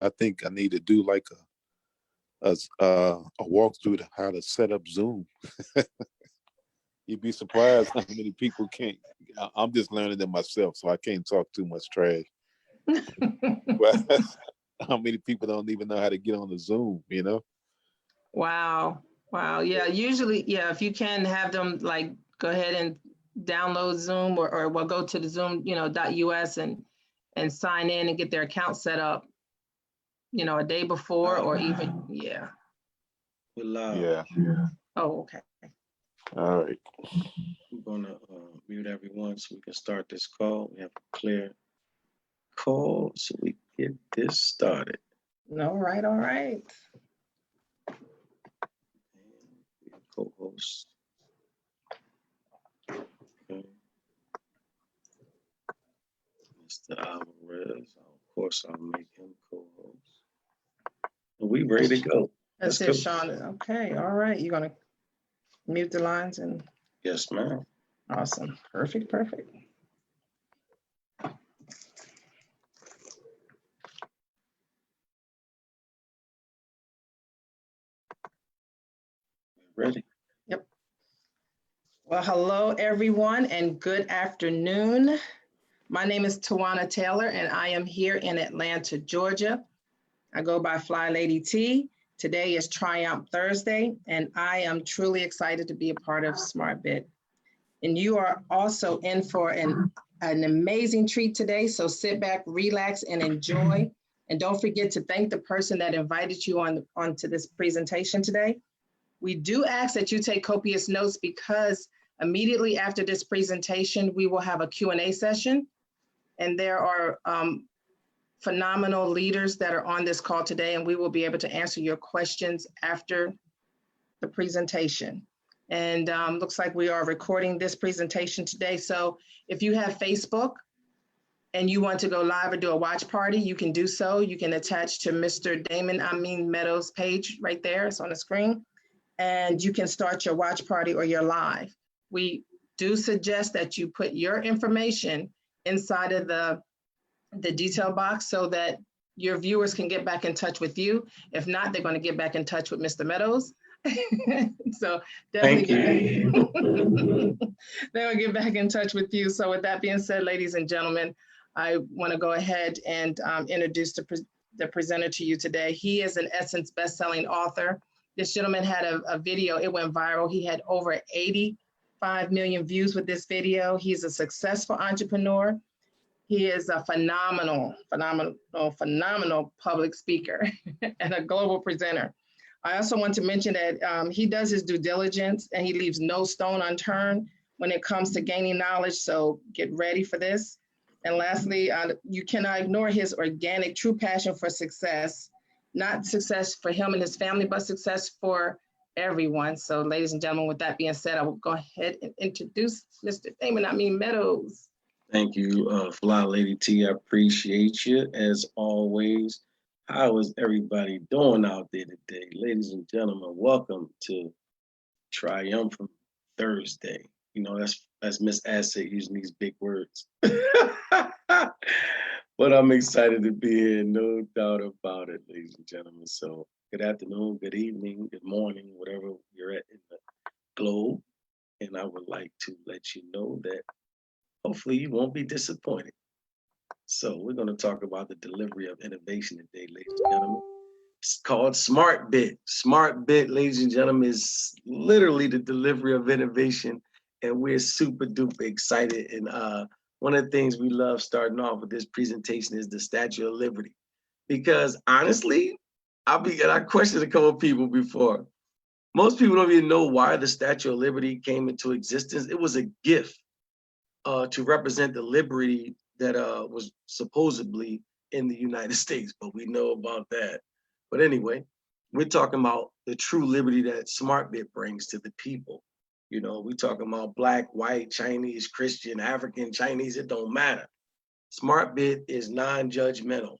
I think I need to do like a walkthrough to how to set up Zoom. You'd be surprised how many people can't. I'm just learning it myself, so I can't talk too much trash. But how many people don't even know how to get on the Zoom, you know? Wow. Wow. Yeah. Usually, yeah, if you can have them like go ahead and download Zoom or well, go to the Zoom, .us and sign in and get their account set up, a day before or even, yeah. We're live. Yeah. Oh, okay. All right. I'm gonna mute everyone so we can start this call. We have a clear call so we get this started. All right. All right. And co-host. Okay. Mr. Alvarez. Of course, I'll make him co-host. Are we ready to go? That's it, Sean. Okay. All right. You're going to mute the lines and. Yes, ma'am. Awesome. Perfect. Perfect. Ready? Yep. Well, hello, everyone, and good afternoon. My name is Tawana Taylor, and I am here in Atlanta, Georgia. I go by Fly Lady T. Today is Triumph Thursday, and I am truly excited to be a part of Zmartbit. And you are also in for an amazing treat today, so sit back, relax, and enjoy. And don't forget to thank the person that invited you onto this presentation today. We do ask that you take copious notes because immediately after this presentation, we will have a Q&A session. And there are phenomenal leaders that are on this call today, and we will be able to answer your questions after the presentation. And looks like we are recording this presentation today. So if you have Facebook and you want to go live or do a watch party, you can do so. You can attach to Mr. Damon, Amin Meadows page right there. It's on the screen. And you can start your watch party or your live. We do suggest that you put your information inside of the detail box so that your viewers can get back in touch with you. If not, they're going to get back in touch with Mr. Meadows. So definitely they'll get back in touch with you. So with that being said, ladies and gentlemen, I want to go ahead and introduce the presenter to you today. He is an Essence best-selling author. This gentleman had a video, it went viral. He had over 85 million views with this video. He's a successful entrepreneur. He is a phenomenal public speaker and a global presenter. I also want to mention that he does his due diligence and he leaves no stone unturned when it comes to gaining knowledge. So get ready for this. And lastly, you cannot ignore his organic, true passion for success. Not success for him and his family, but success for everyone. So ladies and gentlemen, with that being said, I will go ahead and introduce Mr. Damon, Meadows. Thank you, Fly Lady T. I appreciate you as always. How is everybody doing out there today? Ladies and gentlemen, welcome to Triumphant Thursday. You know, that's Miss Asset using these big words. But I'm excited to be here, no doubt about it, ladies and gentlemen. So good afternoon, good evening, good morning, whatever you're at in the globe. And I would like to let you know that hopefully you won't be disappointed. So we're going to talk about the delivery of innovation today, ladies and gentlemen. It's called Zmartbit. Zmartbit, ladies and gentlemen, is literally the delivery of innovation. And we're super duper excited. And one of the things we love starting off with this presentation is the Statue of Liberty. Because honestly, I questioned a couple of people before. Most people don't even know why the Statue of Liberty came into existence. It was a gift to represent the liberty that was supposedly in the United States, but we know about that. But anyway, we're talking about the true liberty that Zmartbit brings to the people. You know, we're talking about Black, white, Chinese, Christian, African, Chinese, it don't matter. Zmartbit is non-judgmental.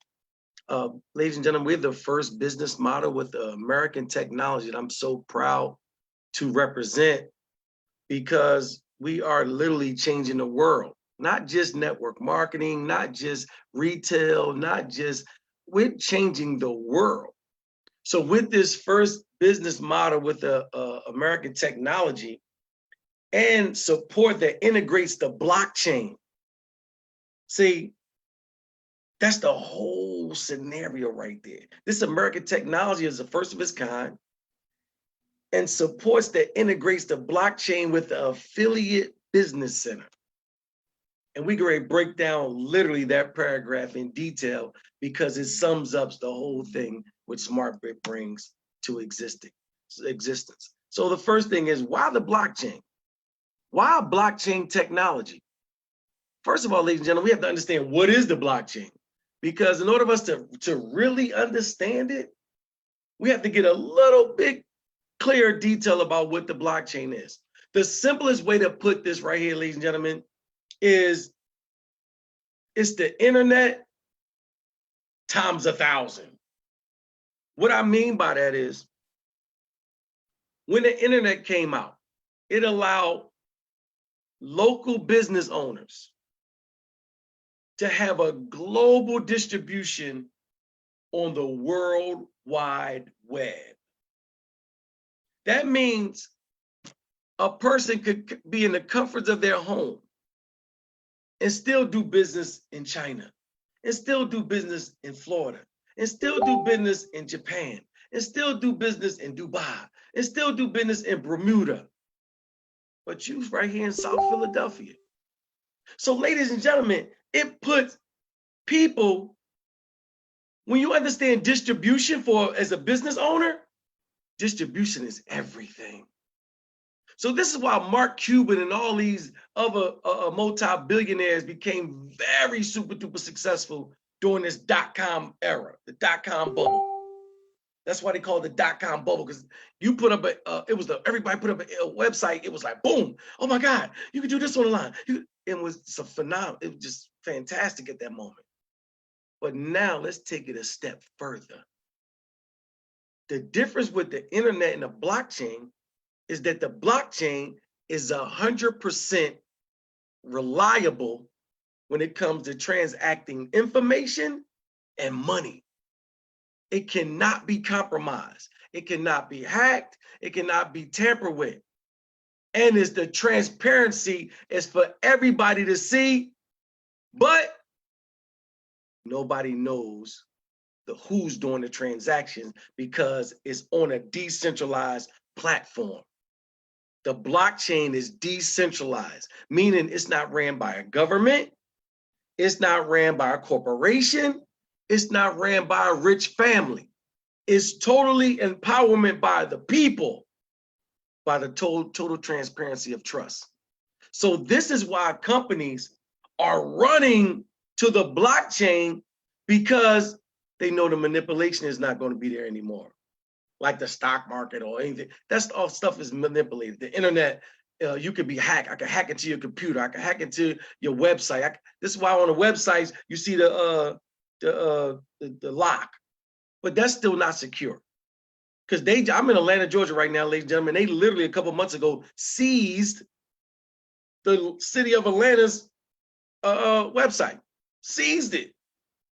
Ladies and gentlemen, we're the first business model with American technology that I'm so proud to represent because we are literally changing the world. Not just network marketing, not just retail, not just we're changing the world. So with this first business model with the American technology and support that integrates the blockchain, see, that's the whole scenario right there. This American technology is the first of its kind and supports that integrates the blockchain with the affiliate business center. And we can break down literally that paragraph in detail because it sums up the whole thing which Zmartbit brings to existence. So the first thing is, why the blockchain? Why blockchain technology? First of all, ladies and gentlemen, we have to understand what is the blockchain. Because in order for us to really understand it, we have to get a little bit clear detail about what the blockchain is. The simplest way to put this right here, ladies and gentlemen, is it's the internet times 1,000. What I mean by that is, when the internet came out, it allowed local business owners to have a global distribution on the World Wide Web. That means a person could be in the comforts of their home and still do business in China, and still do business in Florida, and still do business in Japan, and still do business in Dubai, and still do business in Bermuda. But you right here in South Philadelphia. So ladies and gentlemen, it puts people, when you understand distribution as a business owner, distribution is everything. So this is why Mark Cuban and all these other multi-billionaires became very super duper successful during this dot-com era, the dot-com bubble. That's why they call it the dot-com bubble, because you put up everybody put up a website, it was like, boom, oh my God, you can do this online. It was a phenomenal, it was just fantastic at that moment. But now let's take it a step further. The difference with the internet and the blockchain is that the blockchain is 100% reliable when it comes to transacting information and money. It cannot be compromised. It cannot be hacked. It cannot be tampered with. And it's the transparency is for everybody to see, but nobody knows who's doing the transactions because it's on a decentralized platform. The blockchain is decentralized, meaning it's not ran by a government, it's not ran by a corporation, it's not ran by a rich family. It's totally empowerment by the people, by the total transparency of trust. So this is why companies are running to the blockchain, because they know the manipulation is not going to be there anymore. Like the stock market or anything. That's all stuff is manipulated. The internet, you could be hacked. I can hack into your computer. I can hack into your website. This is why on the websites you see the lock, but that's still not secure. Because I'm in Atlanta, Georgia right now, ladies and gentlemen. They literally a couple months ago seized the city of Atlanta's website. Seized it.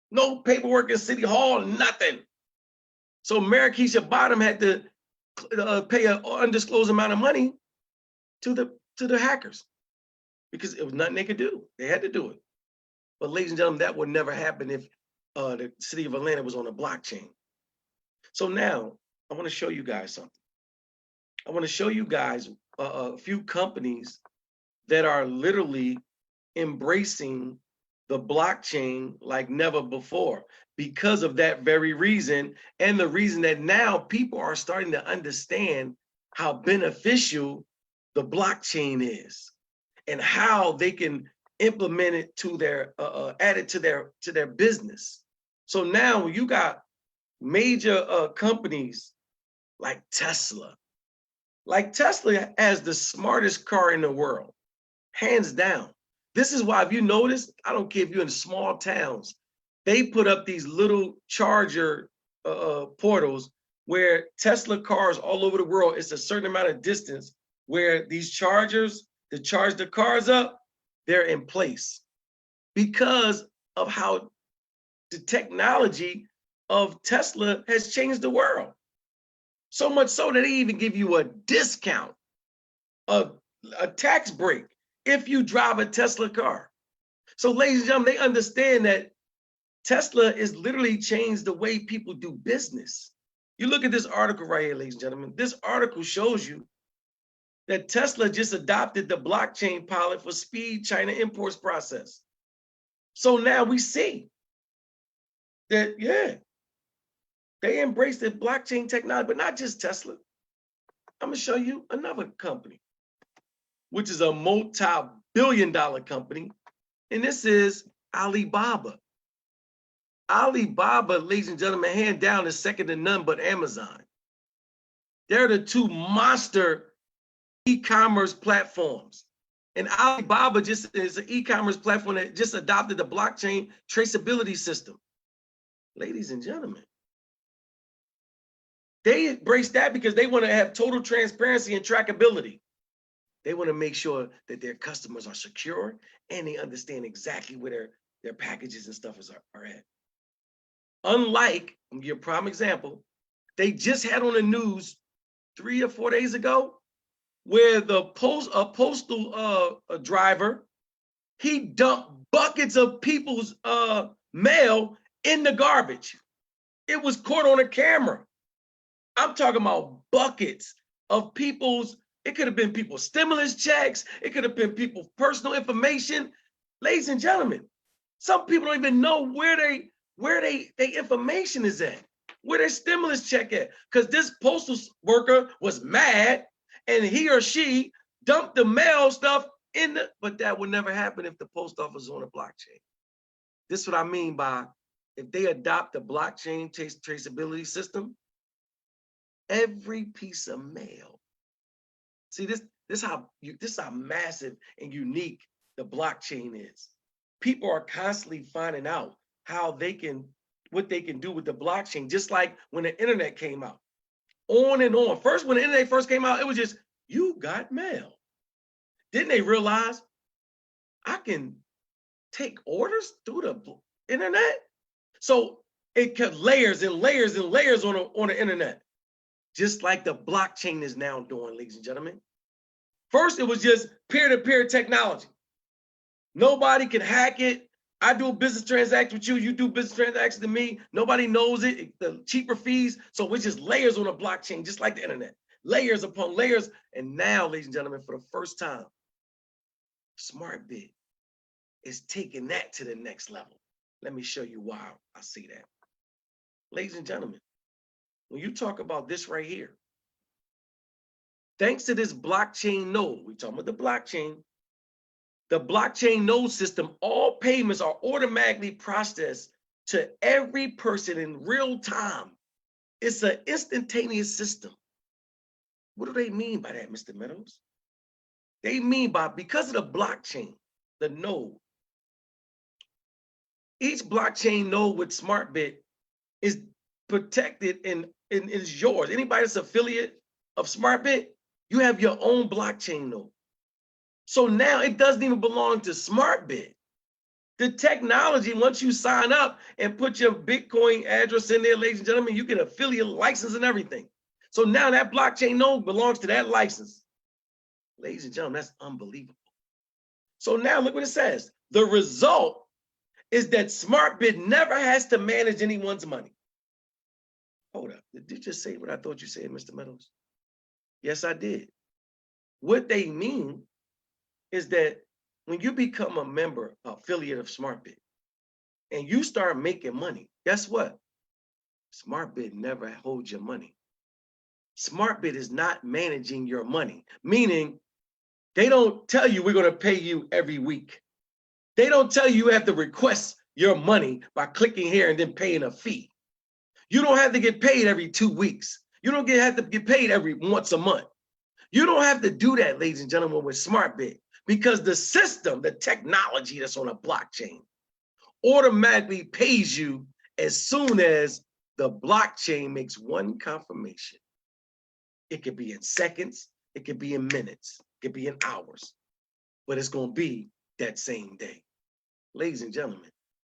No paperwork in City Hall, nothing. So Mayor Keisha Bottom had to pay an undisclosed amount of money to the hackers because it was nothing they could do. They had to do it. But ladies and gentlemen, that would never happen if the city of Atlanta was on a blockchain. So now I want to show you guys something. I want to show you guys a few companies that are literally embracing the blockchain like never before because of that very reason, and the reason that now people are starting to understand how beneficial the blockchain is and how they can implement it to their add it to their business. So now you got major companies like Tesla. Like Tesla has the smartest car in the world, hands down. This is why, if you notice, I don't care if you're in small towns, they put up these little charger portals where Tesla cars all over the world, it's a certain amount of distance where these chargers to charge the cars up, they're in place because of how the technology of Tesla has changed the world. So much so that they even give you a discount, a tax break if you drive a Tesla car. So ladies and gentlemen, they understand that Tesla has literally changed the way people do business. You look at this article right here, ladies and gentlemen. This article shows you that Tesla just adopted the blockchain pilot for speed China imports process. So now we see that, yeah, they embrace the blockchain technology, but not just Tesla. I'm gonna show you another company, which is a multi-billion-dollar company, and this is Alibaba. Alibaba, ladies and gentlemen, hand down is second to none but Amazon. They're the two monster e-commerce platforms. And Alibaba just is an e-commerce platform that just adopted the blockchain traceability system. Ladies and gentlemen, they embrace that because they want to have total transparency and trackability. They want to make sure that their customers are secure and they understand exactly where their packages and stuff are at. Unlike, I'll give you a prime example, they just had on the news 3 or 4 days ago where a postal driver, he dumped buckets of people's mail in the garbage. It was caught on a camera. I'm talking about buckets of people's, it could have been people's stimulus checks, it could have been people's personal information. Ladies and gentlemen, some people don't even know where their information is at, where their stimulus check at, because this postal worker was mad and he or she dumped the mail stuff in the, but that would never happen if the post office was on a blockchain. This is what I mean by, if they adopt the blockchain traceability system, every piece of mail. See, this is how massive and unique the blockchain is. People are constantly finding out what they can do with the blockchain, just like when the internet came out. On and on. First, when the internet first came out, it was just, you got mail. Didn't they realize I can take orders through the internet? So it kept layers and layers and layers on the internet, just like the blockchain is now doing, ladies and gentlemen. First, it was just peer-to-peer technology. Nobody can hack it. I do a business transaction with you, you do business transaction to me. Nobody knows it, the cheaper fees. So it's just layers on a blockchain, just like the internet. Layers upon layers. And now, ladies and gentlemen, for the first time, Zmartbit is taking that to the next level. Let me show you why I see that. Ladies and gentlemen, when you talk about this right here, thanks to this blockchain node, we're talking about the blockchain node system, all payments are automatically processed to every person in real time. It's an instantaneous system. What do they mean by that, Mr. Meadows? They mean by, because of the blockchain, the node, each blockchain node with Zmartbit is protected and is yours. Anybody that's affiliate of Zmartbit, you have your own blockchain node. So now it doesn't even belong to Zmartbit. The technology, once you sign up and put your Bitcoin address in there, ladies and gentlemen, you get affiliate license and everything. So now that blockchain node belongs to that license. Ladies and gentlemen, that's unbelievable. So now look what it says. The result is that Zmartbit never has to manage anyone's money. Hold up, did you just say what I thought you said, Mr. Meadows? Yes, I did. What they mean is that when you become a member, affiliate of Zmartbit, and you start making money, guess what? Zmartbit never holds your money. Zmartbit is not managing your money, meaning they don't tell you we're going to pay you every week. They don't tell you you have to request your money by clicking here and then paying a fee. You don't have to get paid every 2 weeks. You don't have to get paid every once a month. You don't have to do that, ladies and gentlemen, with Zmartbit, because the system, the technology that's on a blockchain automatically pays you as soon as the blockchain makes one confirmation. It could be in seconds, it could be in minutes, it could be in hours, but it's going to be that same day. Ladies and gentlemen,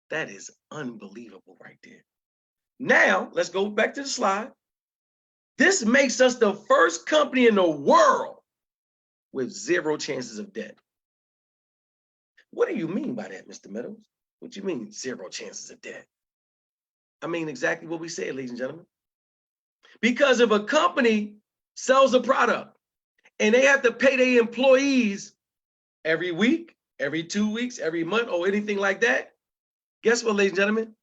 that is unbelievable right there. Now, let's go back to the slide. This makes us the first company in the world with 0 chances of debt. What do you mean by that, Mr. Meadows? What do you mean 0 chances of debt? I mean exactly what we said, ladies and gentlemen. Because if a company sells a product and they have to pay their employees every week, every 2 weeks, every month, or anything like that, guess what, ladies and gentlemen?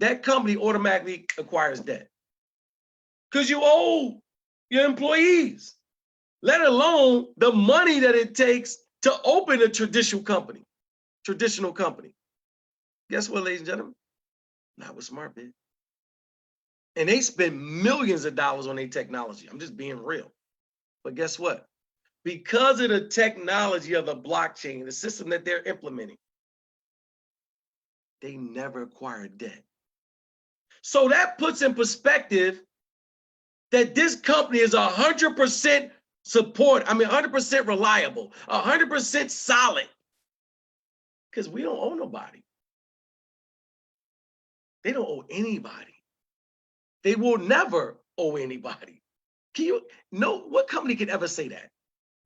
That company automatically acquires debt. Because you owe your employees, let alone the money that it takes to open a traditional company. Guess what, ladies and gentlemen? Not with Zmartbit. And they spend millions of dollars on their technology. I'm just being real. But guess what? Because of the technology of the blockchain, the system that they're implementing, they never acquired debt. So that puts in perspective that this company is 100% 100% reliable, 100% solid. Because we don't owe nobody. They don't owe anybody. They will never owe anybody. What company can ever say that?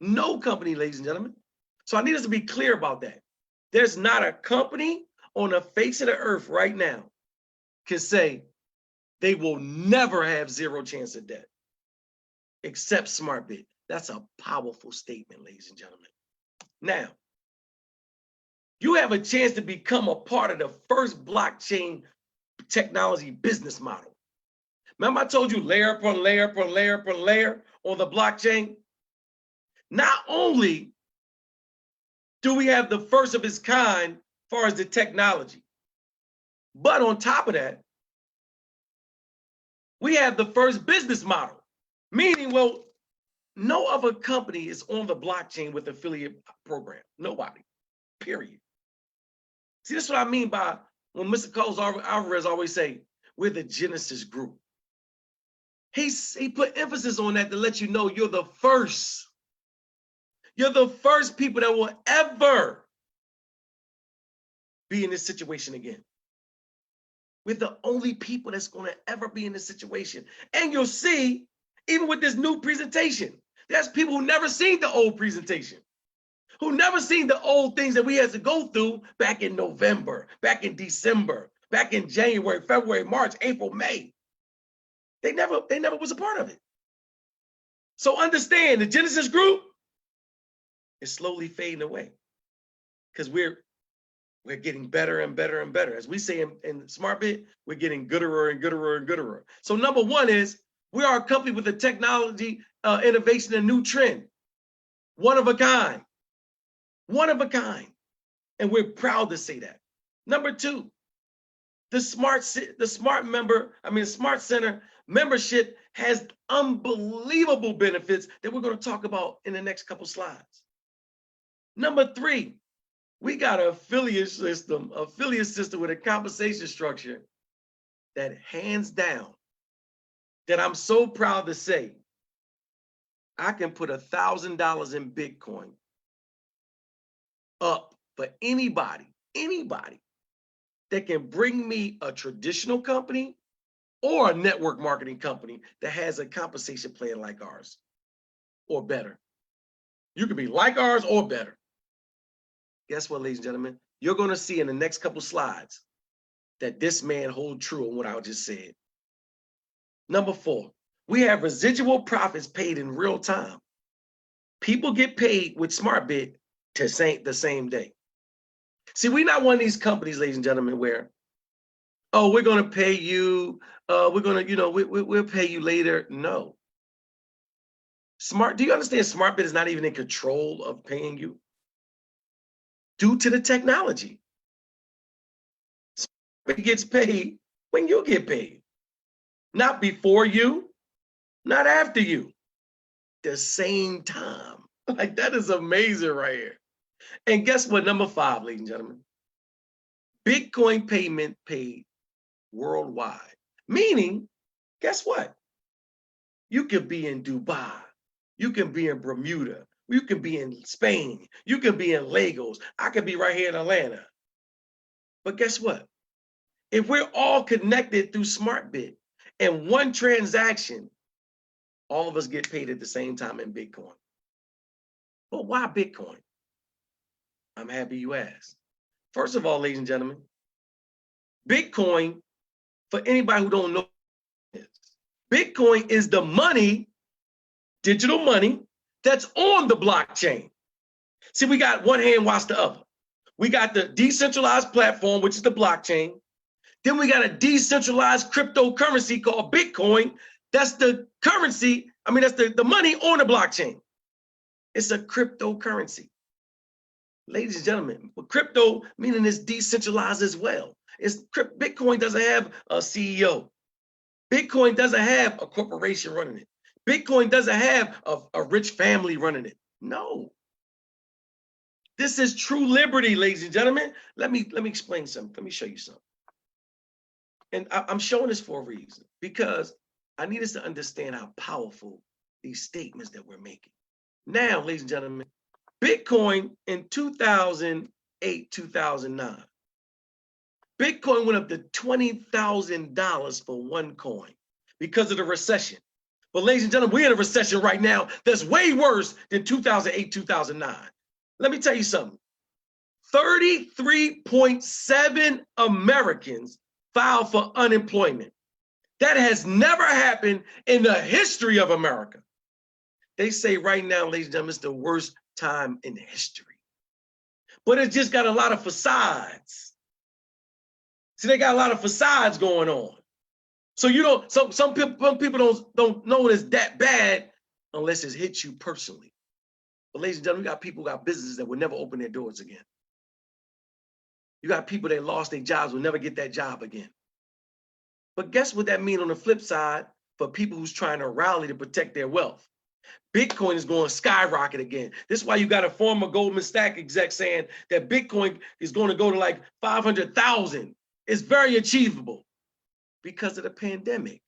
No company, ladies and gentlemen. So I need us to be clear about that. There's not a company on the face of the earth right now can say they will never have 0 chance of debt, except Zmartbit. That's a powerful statement, ladies and gentlemen. Now, you have a chance to become a part of the first blockchain technology business model. Remember I told you layer upon layer upon layer upon layer on the blockchain? Not only do we have the first of its kind as far as the technology, but on top of that, we have the first business model. Meaning, well, no other company is on the blockchain with affiliate program. Nobody, period. See, that's what I mean by when Mr. Carlos Alvarez always say, we're the Genesis group. He put emphasis on that to let you know you're the first. You're the first people that will ever be in this situation again. We're the only people that's going to ever be in this situation. And you'll see, even with this new presentation, there's people who never seen the old presentation, who never seen the old things that we had to go through back in November, back in December, back in January, February, March, April, May. They never was a part of it. So understand, the Genesis group is slowly fading away because we're getting better and better and better. As we say in Zmartbit, we're getting gooder and gooder and gooder. So number one is we are a company with a technology innovation and new trend. One of a kind. One of a kind. And we're proud to say that. Number two, the Smart Center membership has unbelievable benefits that we're going to talk about in the next couple slides. Number three, we got an affiliate system with a compensation structure that hands down, that I'm so proud to say, I can put $1,000 in Bitcoin up for anybody that can bring me a traditional company or a network marketing company that has a compensation plan like ours or better. You can be like ours or better. Guess what, ladies and gentlemen? You're going to see in the next couple slides that this man holds true on what I just said. Number four, we have residual profits paid in real time. People get paid with Zmartbit the same day. See, we're not one of these companies, ladies and gentlemen, where, oh, we're going to pay you, we'll pay you later. No. Do you understand Zmartbit is not even in control of paying you? Due to the technology. It gets paid when you get paid. Not before you, not after you. The same time. Like, that is amazing right here. And guess what? Number five, ladies and gentlemen. Bitcoin payment paid worldwide. Meaning, guess what? You could be in Dubai. You can be in Bermuda. You can be in Spain. You can be in Lagos. I could be right here in Atlanta. But guess what? If we're all connected through Zmartbit and one transaction, all of us get paid at the same time in Bitcoin. But why Bitcoin? I'm happy you asked. First of all, ladies and gentlemen, Bitcoin, for anybody who don't know, Bitcoin is the money, digital money, that's on the blockchain. See, we got one hand wash the other. We got the decentralized platform, which is the blockchain. Then we got a decentralized cryptocurrency called Bitcoin. That's the currency. I mean, that's the money on the blockchain. It's a cryptocurrency. Ladies and gentlemen, but crypto meaning it's decentralized as well. Bitcoin doesn't have a CEO. Bitcoin doesn't have a corporation running it. Bitcoin doesn't have a rich family running it. No. This is true liberty, ladies and gentlemen. Let me explain something. Let me show you something. And I'm showing this for a reason, because I need us to understand how powerful these statements that we're making. Now, ladies and gentlemen, Bitcoin in 2008, 2009, Bitcoin went up to $20,000 for one coin because of the recession. But ladies and gentlemen, we're in a recession right now that's way worse than 2008, 2009. Let me tell you something. 33.7 Americans filed for unemployment. That has never happened in the history of America. They say right now, ladies and gentlemen, it's the worst time in history. But it just got a lot of facades. See, they got a lot of facades going on. So you don't, some people don't know it's that bad unless it hits you personally. But ladies and gentlemen, we got people who got businesses that will never open their doors again. You got people that lost their jobs, will never get that job again. But guess what that means on the flip side for people who's trying to rally to protect their wealth? Bitcoin is going to skyrocket again. This is why you got a former Goldman Sachs exec saying that Bitcoin is going to go to like 500,000. It's very achievable because of the pandemic.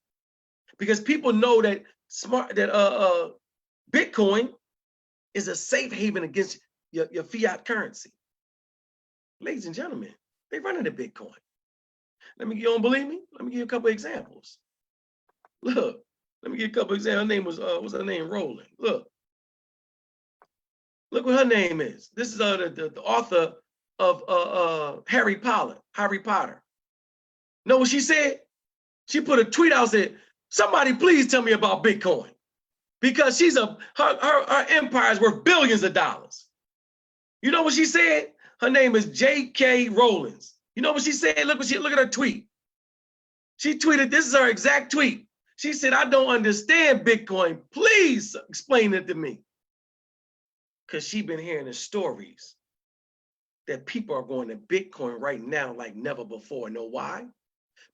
Because people know that Bitcoin is a safe haven against your fiat currency. Ladies and gentlemen, they run into Bitcoin. You don't believe me? Let me give you a couple of examples. Look, let me give you a couple of examples. Her name was, what's her name? Roland. Look what her name is. This is the author of Harry Potter. Know what she said? She put a tweet out, said, somebody please tell me about Bitcoin. Because her empire is worth billions of dollars. You know what she said? Her name is J.K. Rowlands. You know what she said? Look at her tweet. She tweeted, this is her exact tweet. She said, I don't understand Bitcoin. Please explain it to me. Because she's been hearing the stories that people are going to Bitcoin right now like never before. Know why?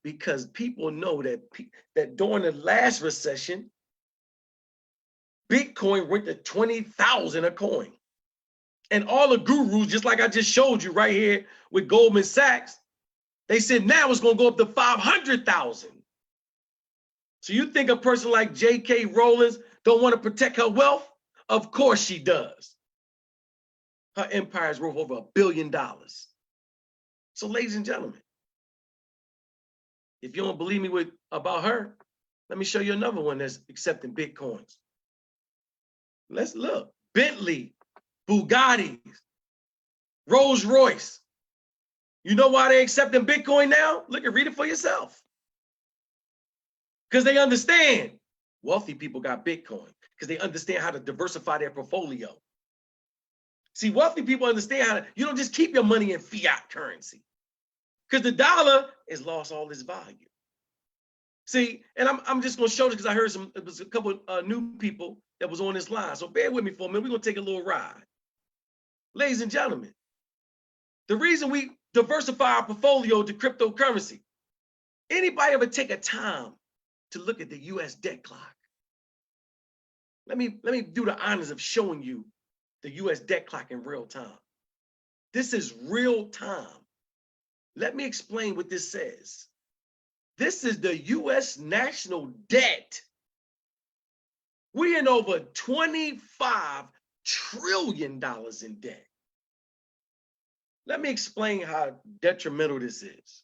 Because people know that during the last recession, Bitcoin went to 20,000 a coin. And all the gurus, just like I just showed you right here with Goldman Sachs, they said now it's going to go up to 500,000. So you think a person like J.K. Rowlands don't want to protect her wealth? Of course she does. Her empire is worth over $1 billion. So ladies and gentlemen, if you don't believe me about her, let me show you another one that's accepting Bitcoins. Let's look. Bentley, Bugatti, Rolls Royce. You know why they're accepting Bitcoin now? Look and read it for yourself. Because they understand wealthy people got Bitcoin because they understand how to diversify their portfolio. See, wealthy people understand you don't just keep your money in fiat currency because the dollar has lost all its value. See, and I'm just going to show this because I heard it was a couple of new people that was on this line. So bear with me for a minute. We're going to take a little ride. Ladies and gentlemen, the reason we diversify our portfolio to cryptocurrency, anybody ever take a time to look at the US debt clock? Let me do the honors of showing you the US debt clock in real time. This is real time. Let me explain what this says. This is the US national debt. We're in over $25 trillion in debt. Let me explain how detrimental this is.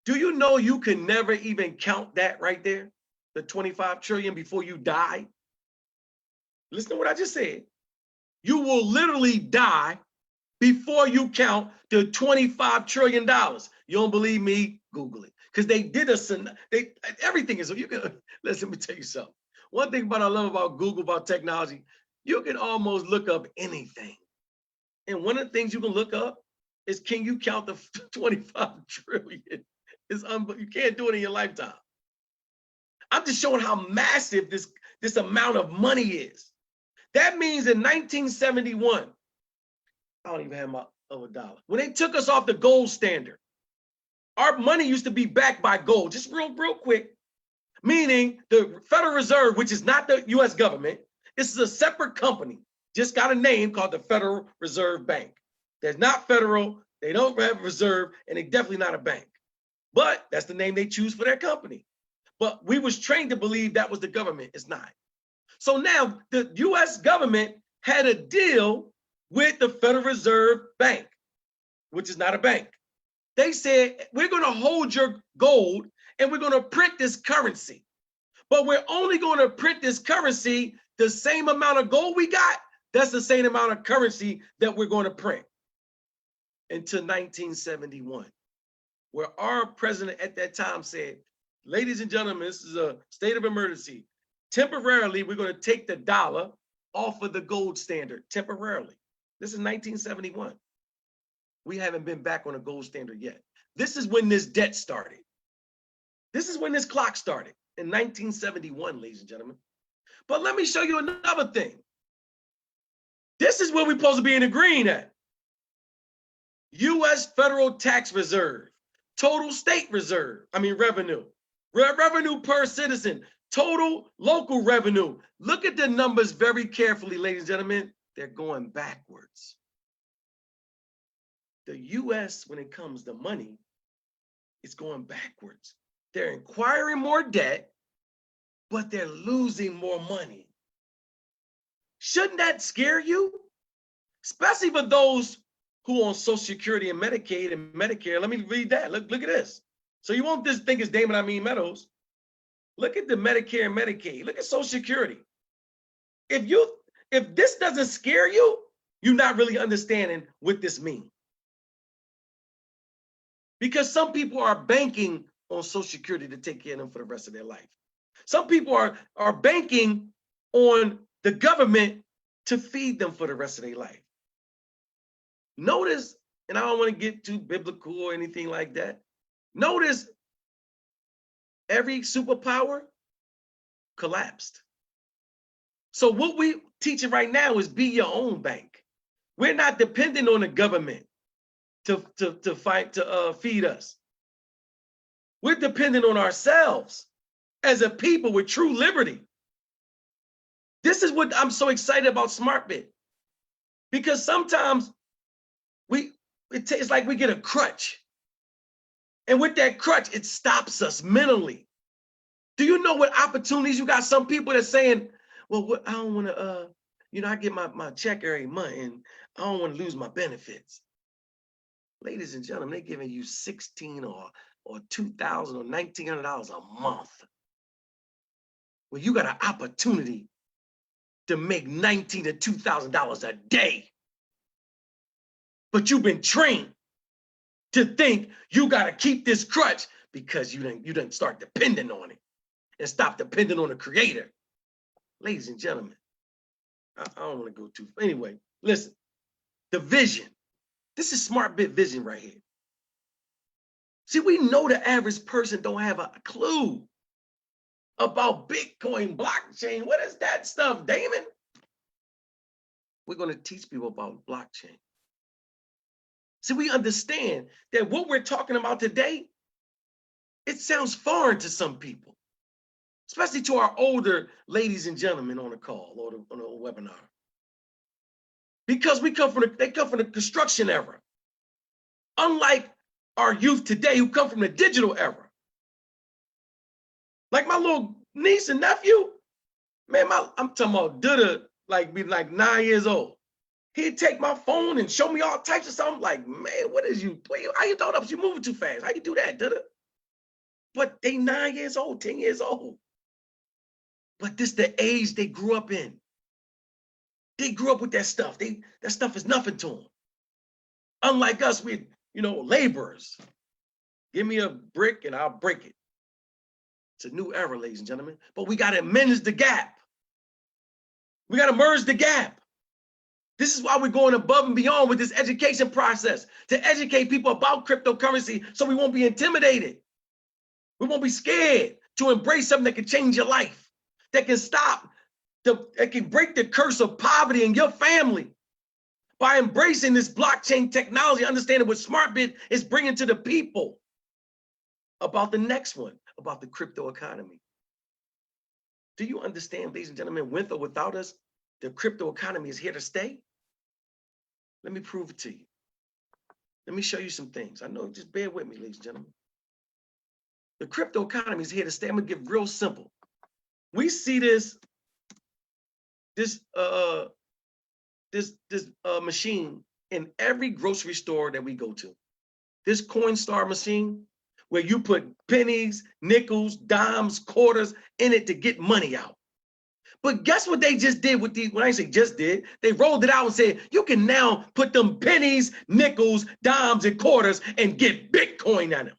Do you know you can never even count that right there, the 25 trillion before you die? Listen to what I just said. You will literally die before you count the $25 trillion. You don't believe me? Google it. Because they did everything is, so you can, listen, let me tell you something. One thing I love about Google, about technology, you can almost look up anything. And one of the things you can look up is, can you count the 25 trillion? You can't do it in your lifetime. I'm just showing how massive this amount of money is. That means in 1971, I don't even have my other dollar. When they took us off the gold standard, our money used to be backed by gold. Just real quick. Meaning the Federal Reserve, which is not the US government, this is a separate company, just got a name called the Federal Reserve Bank. They're not federal, they don't have a reserve, and they're definitely not a bank. But that's the name they choose for their company. But we was trained to believe that was the government. It's not. So now the US government had a deal with the Federal Reserve Bank, which is not a bank. They said, we're going to hold your gold and we're going to print this currency. But we're only going to print this currency the same amount of gold we got. That's the same amount of currency that we're going to print until 1971, where our president at that time said, ladies and gentlemen, this is a state of emergency. Temporarily, we're going to take the dollar off of the gold standard temporarily. This is 1971. We haven't been back on a gold standard yet. This is when this debt started. This is when this clock started in 1971, ladies and gentlemen. But let me show you another thing. This is where we're supposed to be in the green at. U.S. Federal Tax Reserve, total state revenue, revenue per citizen, total local revenue. Look at the numbers very carefully, ladies and gentlemen. They're going backwards. The U.S., when it comes to money, is going backwards. They're acquiring more debt, but they're losing more money. Shouldn't that scare you? Especially for those who on Social Security and Medicaid and Medicare. Let me read that. Look at this. So you won't just think it's Damon, Amin, Meadows. Look at the Medicare and Medicaid. Look at Social Security. If this doesn't scare you, you're not really understanding what this means. Because some people are banking on Social Security to take care of them for the rest of their life. Some people are banking on the government to feed them for the rest of their life. Notice, and I don't want to get too biblical or anything like that. Notice every superpower collapsed. So what we teaching right now is be your own bank. We're not dependent on the government to feed us. We're dependent on ourselves as a people with true liberty. This is what I'm so excited about Zmartbit, because sometimes it's like we get a crutch, and with that crutch, it stops us mentally. Do you know what opportunities you got? Some people that saying, well, I don't want to, I get my check every month and I don't want to lose my benefits. Ladies and gentlemen, they're giving you $1,600 or $2,000 or $1,900 a month. Well, you got an opportunity to make $1,900 to $2,000 a day. But you've been trained to think you got to keep this crutch because you didn't start depending on it and stop depending on the creator. Ladies and gentlemen, I don't want to go too, anyway, listen, the vision. This is Zmartbit vision right here. See, we know the average person don't have a clue about Bitcoin, blockchain. What is that stuff, Damon? We're going to teach people about blockchain. See, we understand that what we're talking about today, it sounds foreign to some people, especially to our older ladies and gentlemen on the call or on a webinar. Because they come from the construction era. Unlike our youth today who come from the digital era. Like my little niece and nephew, man, I'm talking about Duda, be 9 years old. He'd take my phone and show me all types of stuff. I'm like, man, how you doing up? You moving too fast. How you do that, Duda? but they 9 years old, 10 years old. But this the age they grew up in. They grew up with that stuff. That stuff is nothing to them. Unlike us, we, laborers. Give me a brick and I'll break it. It's a new era, ladies and gentlemen. But we got to manage the gap. We got to merge the gap. This is why we're going above and beyond with this education process, to educate people about cryptocurrency so we won't be intimidated. We won't be scared to embrace something that can change your life, that can that can break the curse of poverty in your family by embracing this blockchain technology, understanding what Zmartbit is bringing to the people about the next one, about the crypto economy. Do you understand, ladies and gentlemen, with or without us, the crypto economy is here to stay? Let me prove it to you. Let me show you some things. I know, just bear with me, ladies and gentlemen. The crypto economy is here to stay. I'm gonna get real simple. We see this machine in every grocery store that we go to. This Coinstar machine, where you put pennies, nickels, dimes, quarters in it to get money out. But guess what they just did with these? When I say just did, they rolled it out and said, you can now put them pennies, nickels, dimes, and quarters and get Bitcoin at them.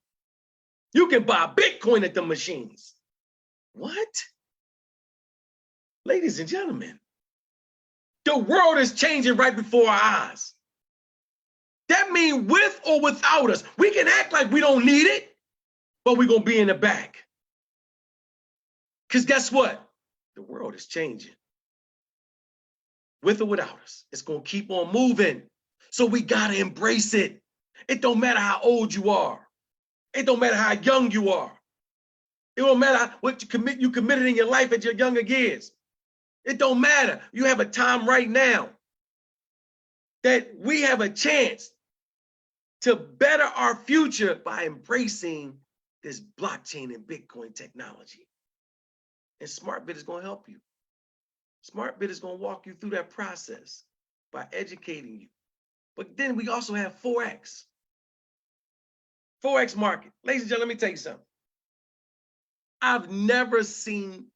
You can buy Bitcoin at the machines. What? Ladies and gentlemen, the world is changing right before our eyes. That means with or without us, we can act like we don't need it, but we're going to be in the back. Because guess what? The world is changing. With or without us, it's going to keep on moving. So we got to embrace it. It don't matter how old you are. It don't matter how young you are. It don't matter what you committed in your life at your younger years. It don't matter. You have a time right now that we have a chance to better our future by embracing this blockchain and Bitcoin technology. And Zmartbit is going to help you. Zmartbit is going to walk you through that process by educating you. But then we also have Forex. Forex market. Ladies and gentlemen, let me tell you something. I've never seen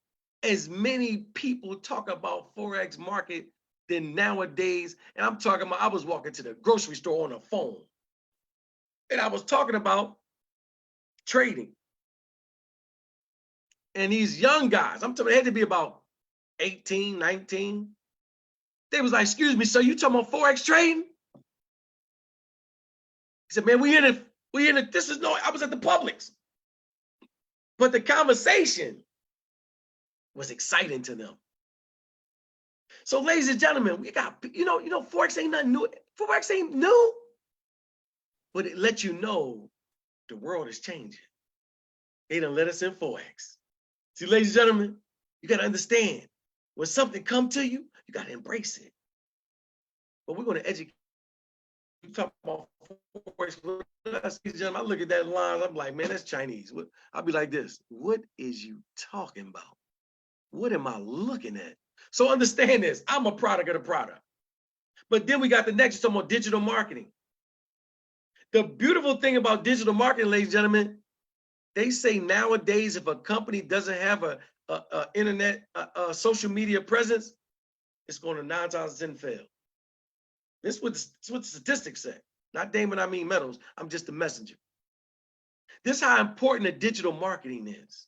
as many people talk about Forex market than nowadays. And I'm talking about, I was walking to the grocery store on a phone. And I was talking about trading. And these young guys, I'm talking, they had to be about 18, 19. They was like, excuse me, sir, you talking about Forex trading? He said, man, we in it, this is no, I was at the Publix. But the conversation was exciting to them. So ladies and gentlemen, we got, Forex ain't nothing new. Forex ain't new, but it lets you know the world is changing. They done let us in Forex. See, ladies and gentlemen, you got to understand, when something come to you, you got to embrace it. But we're going to educate. You talk about Forex, ladies and gentlemen, I look at that line, I'm like, man, that's Chinese. I'll be like this, what is you talking about? What am I looking at? So understand this, I'm a product of the product. But then we got the next, talking about digital marketing. The beautiful thing about digital marketing, ladies and gentlemen, they say nowadays, if a company doesn't have a internet, social media presence, it's going to 9 times out of 10 fail. This is what the statistics say. Not Damon, I mean Meadows. I'm just the messenger. This is how important the digital marketing is.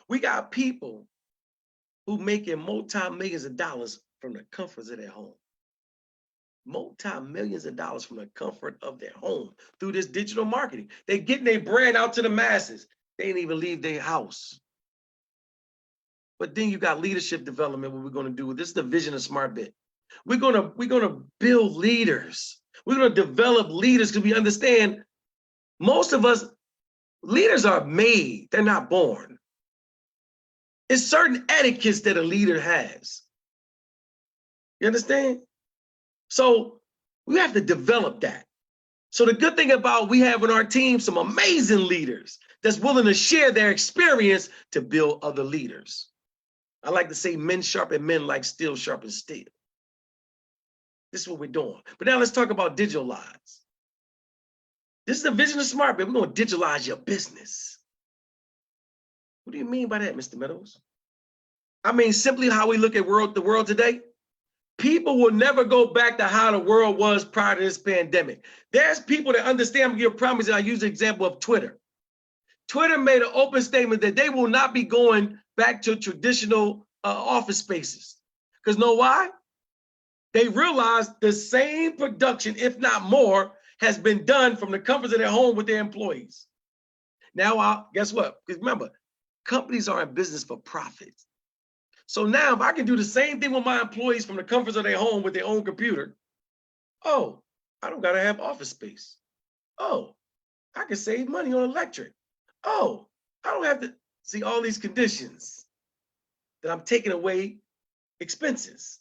We got people who making multi-millions of dollars from the comforts of their home. Multi-millions of dollars from the comfort of their home through this digital marketing. They're getting their brand out to the masses. They ain't even leave their house. But then you got leadership development, what we're going to do. This is the vision of Zmartbit. We're gonna build leaders. We're gonna develop leaders because we understand most of us, leaders are made, they're not born. It's certain etiquettes that a leader has. You understand? So we have to develop that. So the good thing about we have on our team some amazing leaders that's willing to share their experience to build other leaders. I like to say men sharpen men like steel sharpens steel. This is what we're doing. But now let's talk about digitalize. This is the vision of Zmartbit. We're going to digitalize your business. What do you mean by that, Mr. Meadows? I mean, simply how we look at the world today. People will never go back to how the world was prior to this pandemic. There's people that understand, I'm give promise, and I use the example of Twitter. Twitter made an open statement that they will not be going back to traditional office spaces. Because know why? They realize the same production, if not more, has been done from the comforts of their home with their employees. Now, guess what? Because remember, companies are in business for profit. So now if I can do the same thing with my employees from the comforts of their home with their own computer, oh, I don't gotta have office space. Oh, I can save money on electric. Oh, I don't have to see all these conditions that I'm taking away expenses.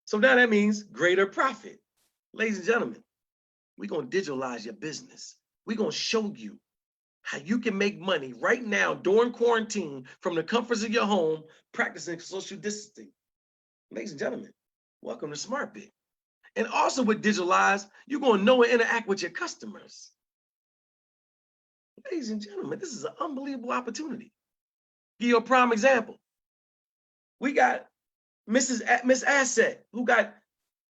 So now that means greater profit. Ladies and gentlemen, we're gonna digitalize your business. We're gonna show you how you can make money right now during quarantine from the comforts of your home, practicing social distancing. Ladies and gentlemen, welcome to Zmartbit. And also with digitalize, you're gonna know and interact with your customers. Ladies and gentlemen, this is an unbelievable opportunity. Give you a prime example. We got Miss Asset, who got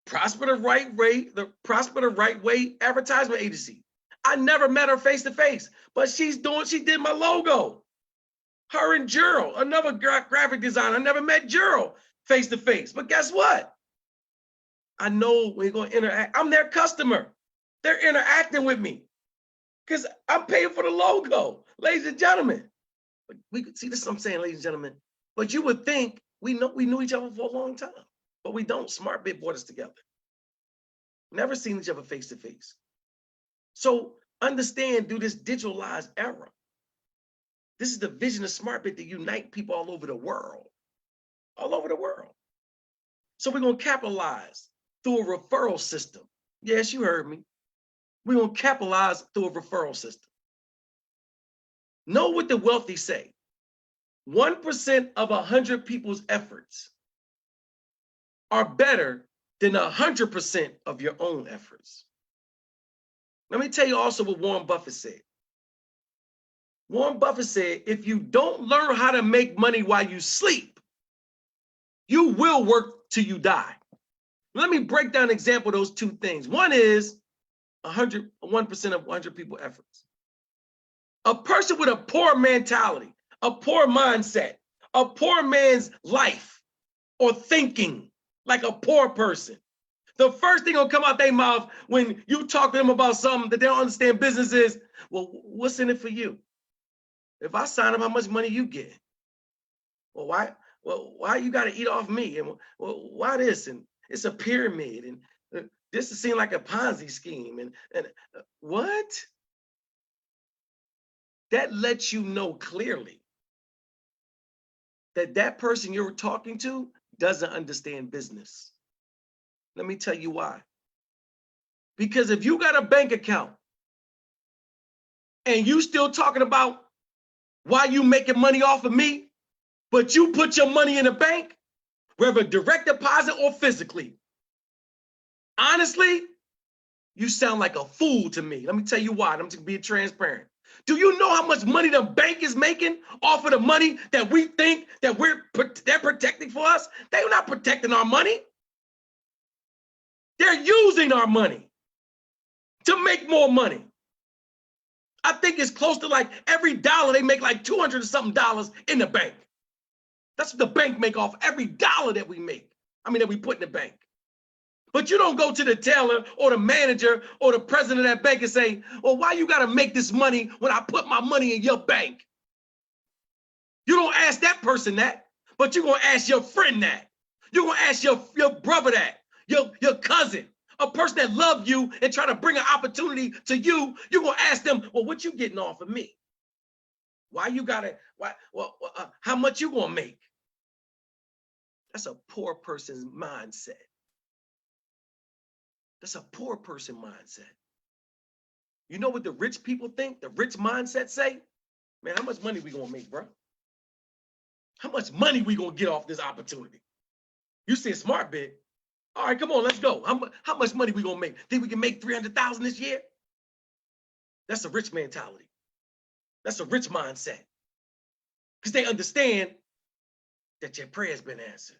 Prosper the Right Way advertisement agency. I never met her face to face, but she did my logo. Her and Gerald, another graphic designer. I never met Gerald face to face, but guess what? I know we're gonna interact. I'm their customer. They're interacting with me because I'm paying for the logo, ladies and gentlemen. But we could see this. I'm saying, ladies and gentlemen. But you would think we knew each other for a long time, but we don't. Zmartbit brought us together. Never seen each other face to face. So understand, through this digitalized era, this is the vision of Zmartbit to unite people all over the world. All over the world. So we're gonna capitalize through a referral system. Yes, you heard me. We're gonna capitalize through a referral system. Know what the wealthy say. 1% of 100 people's efforts are better than 100% of your own efforts. Let me tell you also what Warren Buffett said. Warren Buffett said, if you don't learn how to make money while you sleep, you will work till you die. Let me break down an example of those two things. One is 1% of 100 people's efforts. A person with a poor mentality, a poor mindset, a poor man's life or thinking like a poor person. The first thing that'll come out their mouth when you talk to them about something that they don't understand business is, well, what's in it for you? If I sign up, how much money you get? Well, why you got to eat off me? And well, why this? And it's a pyramid. And this seems like a Ponzi scheme. And what? That lets you know clearly that that person you're talking to doesn't understand business. Let me tell you why. Because if you got a bank account and you still talking about why you making money off of me, but you put your money in a bank, whether direct deposit or physically, honestly, you sound like a fool to me. Let me tell you why. I'm just being transparent. Do you know how much money the bank is making off of the money that we think that they're protecting for us? They're not protecting our money. They're using our money to make more money. I think it's close to like every dollar they make like 200 and something dollars in the bank. That's what the bank make off every dollar that we make. That we put in the bank. But you don't go to the teller or the manager or the president of that bank and say, well, why you gotta make this money when I put my money in your bank? You don't ask that person that, but you're gonna ask your friend that. You're gonna ask your brother that, your cousin, a person that loves you and try to bring an opportunity to you. You're gonna ask them, well, what you getting off of me? How much you gonna make? That's a poor person's mindset. That's a poor person mindset. You know what the rich people think? The rich mindset say, man, how much money we gonna make, bro? How much money we gonna get off this opportunity? You said Zmartbit. All right, come on, let's go. How much money we gonna make? Think we can make 300,000 this year? That's a rich mentality. That's a rich mindset. because they understand that your prayer has been answered.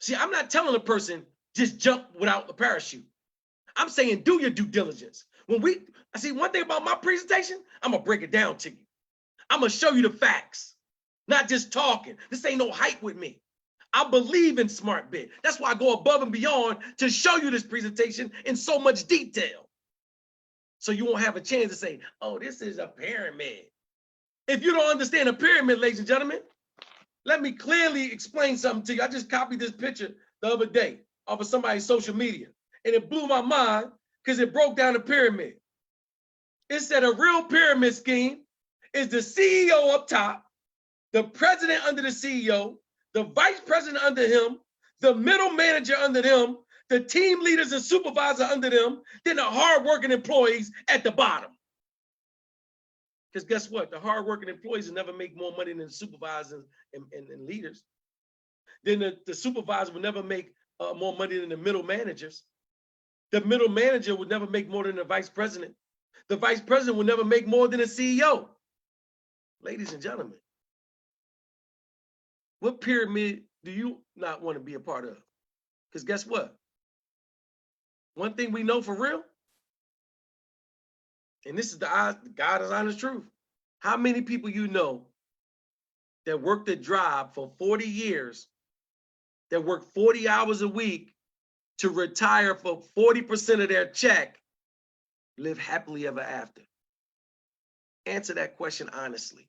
See, I'm not telling a person just jump without a parachute. I'm saying do your due diligence. I see one thing about my presentation, I'm gonna break it down to you. I'm gonna show you the facts, not just talking. This ain't no hype with me. I believe in Zmartbit. That's why I go above and beyond to show you this presentation in so much detail. So you won't have a chance to say, oh, this is a pyramid. If you don't understand a pyramid, ladies and gentlemen, let me clearly explain something to you. I just copied this picture the other day off of somebody's social media, and it blew my mind because it broke down the pyramid. It said a real pyramid scheme is the CEO up top, the president under the CEO, the vice president under him, the middle manager under them, the team leaders and supervisor under them, then the hardworking employees at the bottom. Because guess what? The hardworking employees will never make more money than the supervisors and leaders. Then the supervisor will never make more money than the middle managers. The middle manager would never make more than the vice president. The vice president will never make more than the CEO. Ladies and gentlemen, what pyramid do you not want to be a part of? Because guess what? One thing we know for real, and this is the God is honest truth. How many people you know that worked a job for 40 years, that worked 40 hours a week to retire for 40% of their check, live happily ever after? Answer that question honestly.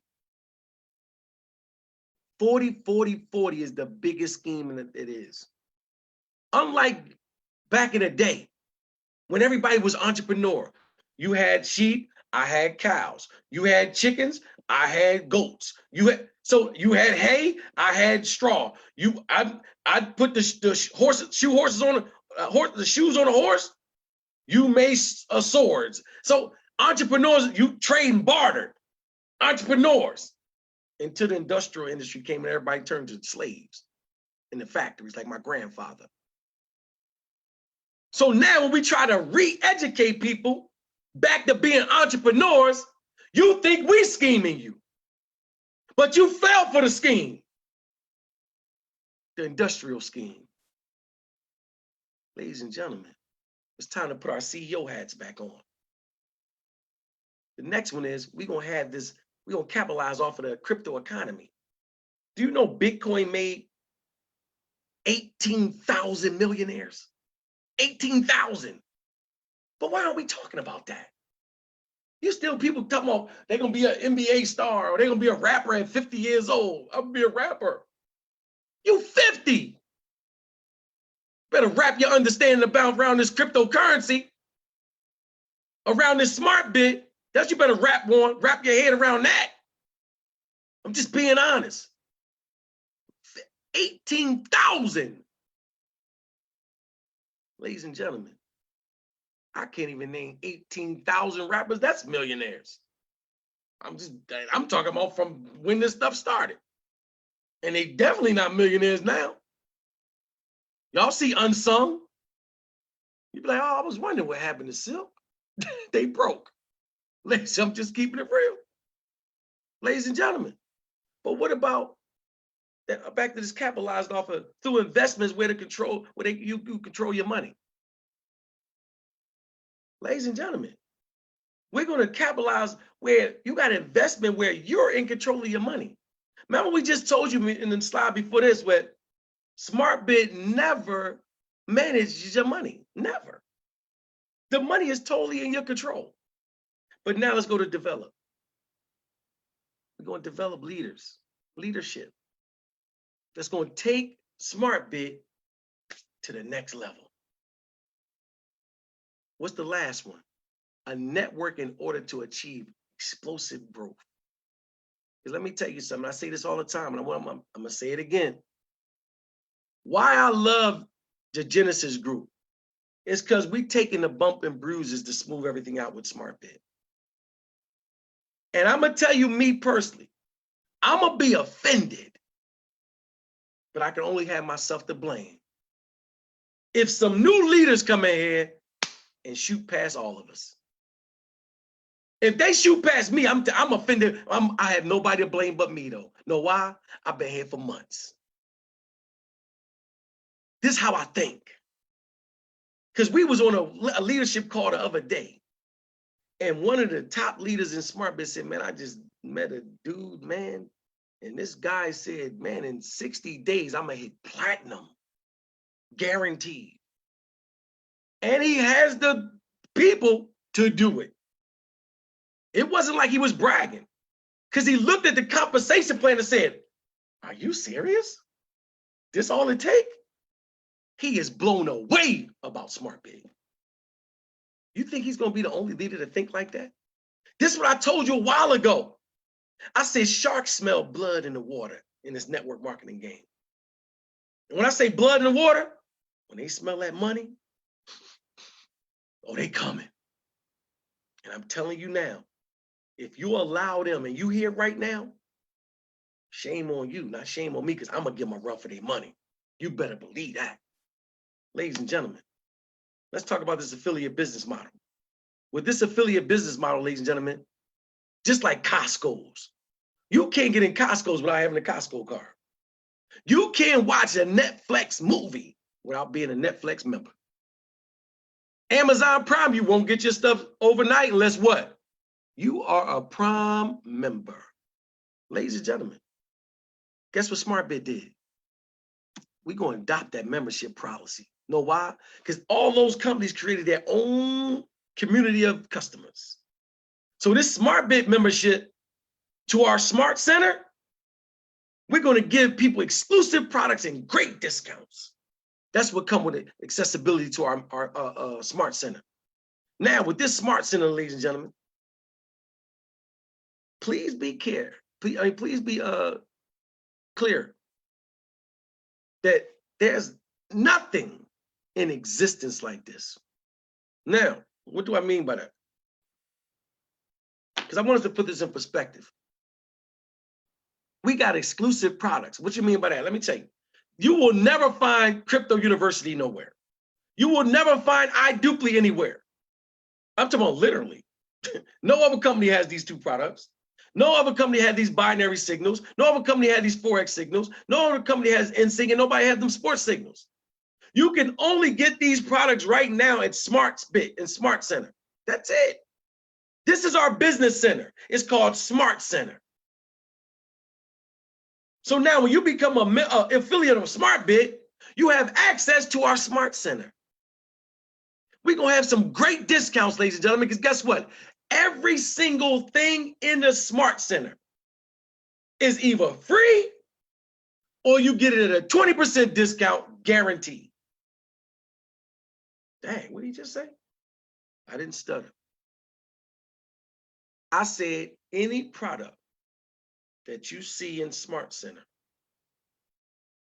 40, 40, 40 is the biggest scheme that it is. Unlike back in the day, when everybody was entrepreneur, you had sheep, I had cows. You had chickens, I had goats. You had hay, I had straw. I'd put the shoes on the horse. You made swords. So entrepreneurs, you trade and bartered. Entrepreneurs. Until the industrial industry came and everybody turned to slaves in the factories, like my grandfather. So now when we try to re-educate people back to being entrepreneurs, you think we scheming you. But you fell for the scheme. The industrial scheme. Ladies and gentlemen, it's time to put our CEO hats back on. The next one is we're going to capitalize off of the crypto economy. Do you know Bitcoin made 18,000 millionaires? 18,000. But why aren't we talking about that? You still people talking about they're going to be an NBA star or they're going to be a rapper at 50 years old. I'm going to be a rapper. You 50. Better wrap your understanding about around this cryptocurrency, around this Zmartbit. That's you better wrap your head around that. I'm just being honest. 18,000. Ladies and gentlemen, I can't even name 18,000 rappers. That's millionaires. I'm talking about from when this stuff started. And they definitely not millionaires now. Y'all see Unsung? You be like, oh, I was wondering what happened to Silk. They broke. Ladies, I'm just keeping it real. Ladies and gentlemen. But what about that? Back to this capitalized off of through investments where you control your money. Ladies and gentlemen, we're going to capitalize where you got investment where you're in control of your money. Remember, we just told you in the slide before this where Zmartbit never manages your money. Never. The money is totally in your control. But now let's go to develop. We're going to develop leadership. That's going to take Zmartbit to the next level. What's the last one? A network in order to achieve explosive growth. Because let me tell you something. I say this all the time, and I'm going to say it again. Why I love the Genesis group is because we taking the bump and bruises to smooth everything out with Zmartbit. And I'm going to tell you, me personally, I'm going to be offended, but I can only have myself to blame. If some new leaders come in here and shoot past all of us. If they shoot past me, I'm offended. I have nobody to blame but me, though. Know why? I've been here for months. This is how I think. Because we was on a leadership call the other day, and one of the top leaders in Smartbit said, man, I just met a dude, man, and this guy said, man, in 60 days, I'm going to hit platinum, guaranteed. And he has the people to do it. It wasn't like he was bragging, because he looked at the compensation plan and said, are you serious? This all it take? He is blown away about Zmartbit. You think he's going to be the only leader to think like that? This is what I told you a while ago. I said sharks smell blood in the water in this network marketing game. And when I say blood in the water, when they smell that money, oh, they coming. And I'm telling you now, if you allow them, and you here right now, shame on you, not shame on me, because I'm going to give them a run for their money. You better believe that. Ladies and gentlemen, let's talk about this affiliate business model. With this affiliate business model, ladies and gentlemen, just like Costco's, you can't get in Costco's without having a Costco card. You can't watch a Netflix movie without being a Netflix member. Amazon Prime, you won't get your stuff overnight unless what? You are a Prime member. Ladies and gentlemen, guess what Zmartbit did? We're going to adopt that membership policy. Know why? Because all those companies created their own community of customers. So this Zmartbit membership to our Smart Center, we're going to give people exclusive products and great discounts. That's what comes with it, accessibility to our Smart Center. Now, with this Smart Center, ladies and gentlemen, please be clear. Please be clear that there's nothing in existence like this. Now, what do I mean by that? Because I want us to put this in perspective. We got exclusive products. What you mean by that? Let me tell you. You will never find Crypto University nowhere. You will never find iDupli anywhere. I'm talking about literally. No other company has these two products. No other company had these binary signals. No other company had these Forex signals. No other company has NSYNC, and nobody had them sports signals. You can only get these products right now at Zmartbit and Smart Center. That's it. This is our business center. It's called Smart Center. So now when you become an affiliate of Zmartbit, you have access to our Smart Center. We're going to have some great discounts, ladies and gentlemen, because guess what? Every single thing in the Smart Center is either free or you get it at a 20% discount guaranteed. Dang, what did he just say? I didn't stutter. I said any product that you see in Smart Center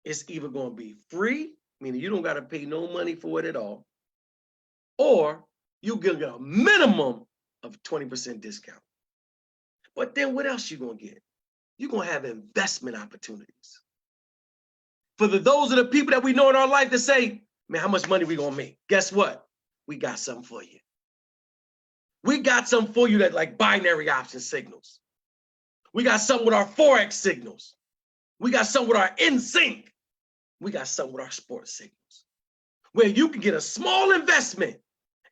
is either going to be free, meaning you don't got to pay no money for it at all, or you get a minimum of 20% discount. But then what else you going to get? You're going to have investment opportunities. For those of the people that we know in our life that say, man, how much money we going to make? Guess what? We got something for you. We got something for you that like binary option signals. We got something with our Forex signals. We got something with our NSYNC. We got something with our sports signals, where you can get a small investment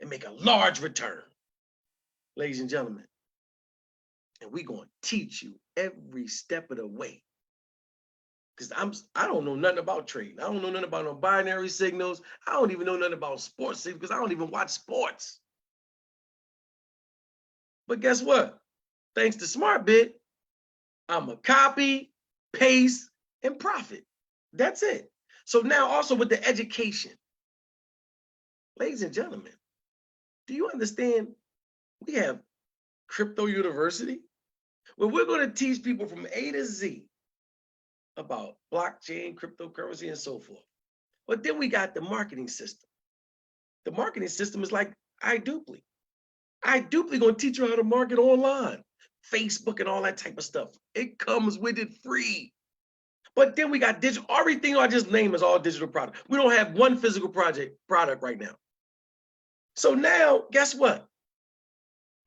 and make a large return. Ladies and gentlemen, and we're going to teach you every step of the way. Because I don't know nothing about trading. I don't know nothing about no binary signals. I don't even know nothing about sports signals because I don't even watch sports. But guess what? Thanks to Zmartbit, I'm a copy, paste, and profit. That's it. So now also with the education. Ladies and gentlemen, do you understand we have Crypto University, where we're going to teach people from A to Z about blockchain, cryptocurrency, and so forth. But then we got the marketing system. The marketing system is like iDupli. iDupli going to teach you how to market online, Facebook and all that type of stuff. It comes with it free. But then we got digital. Everything I just named is all digital product. We don't have one physical product right now. So now, guess what?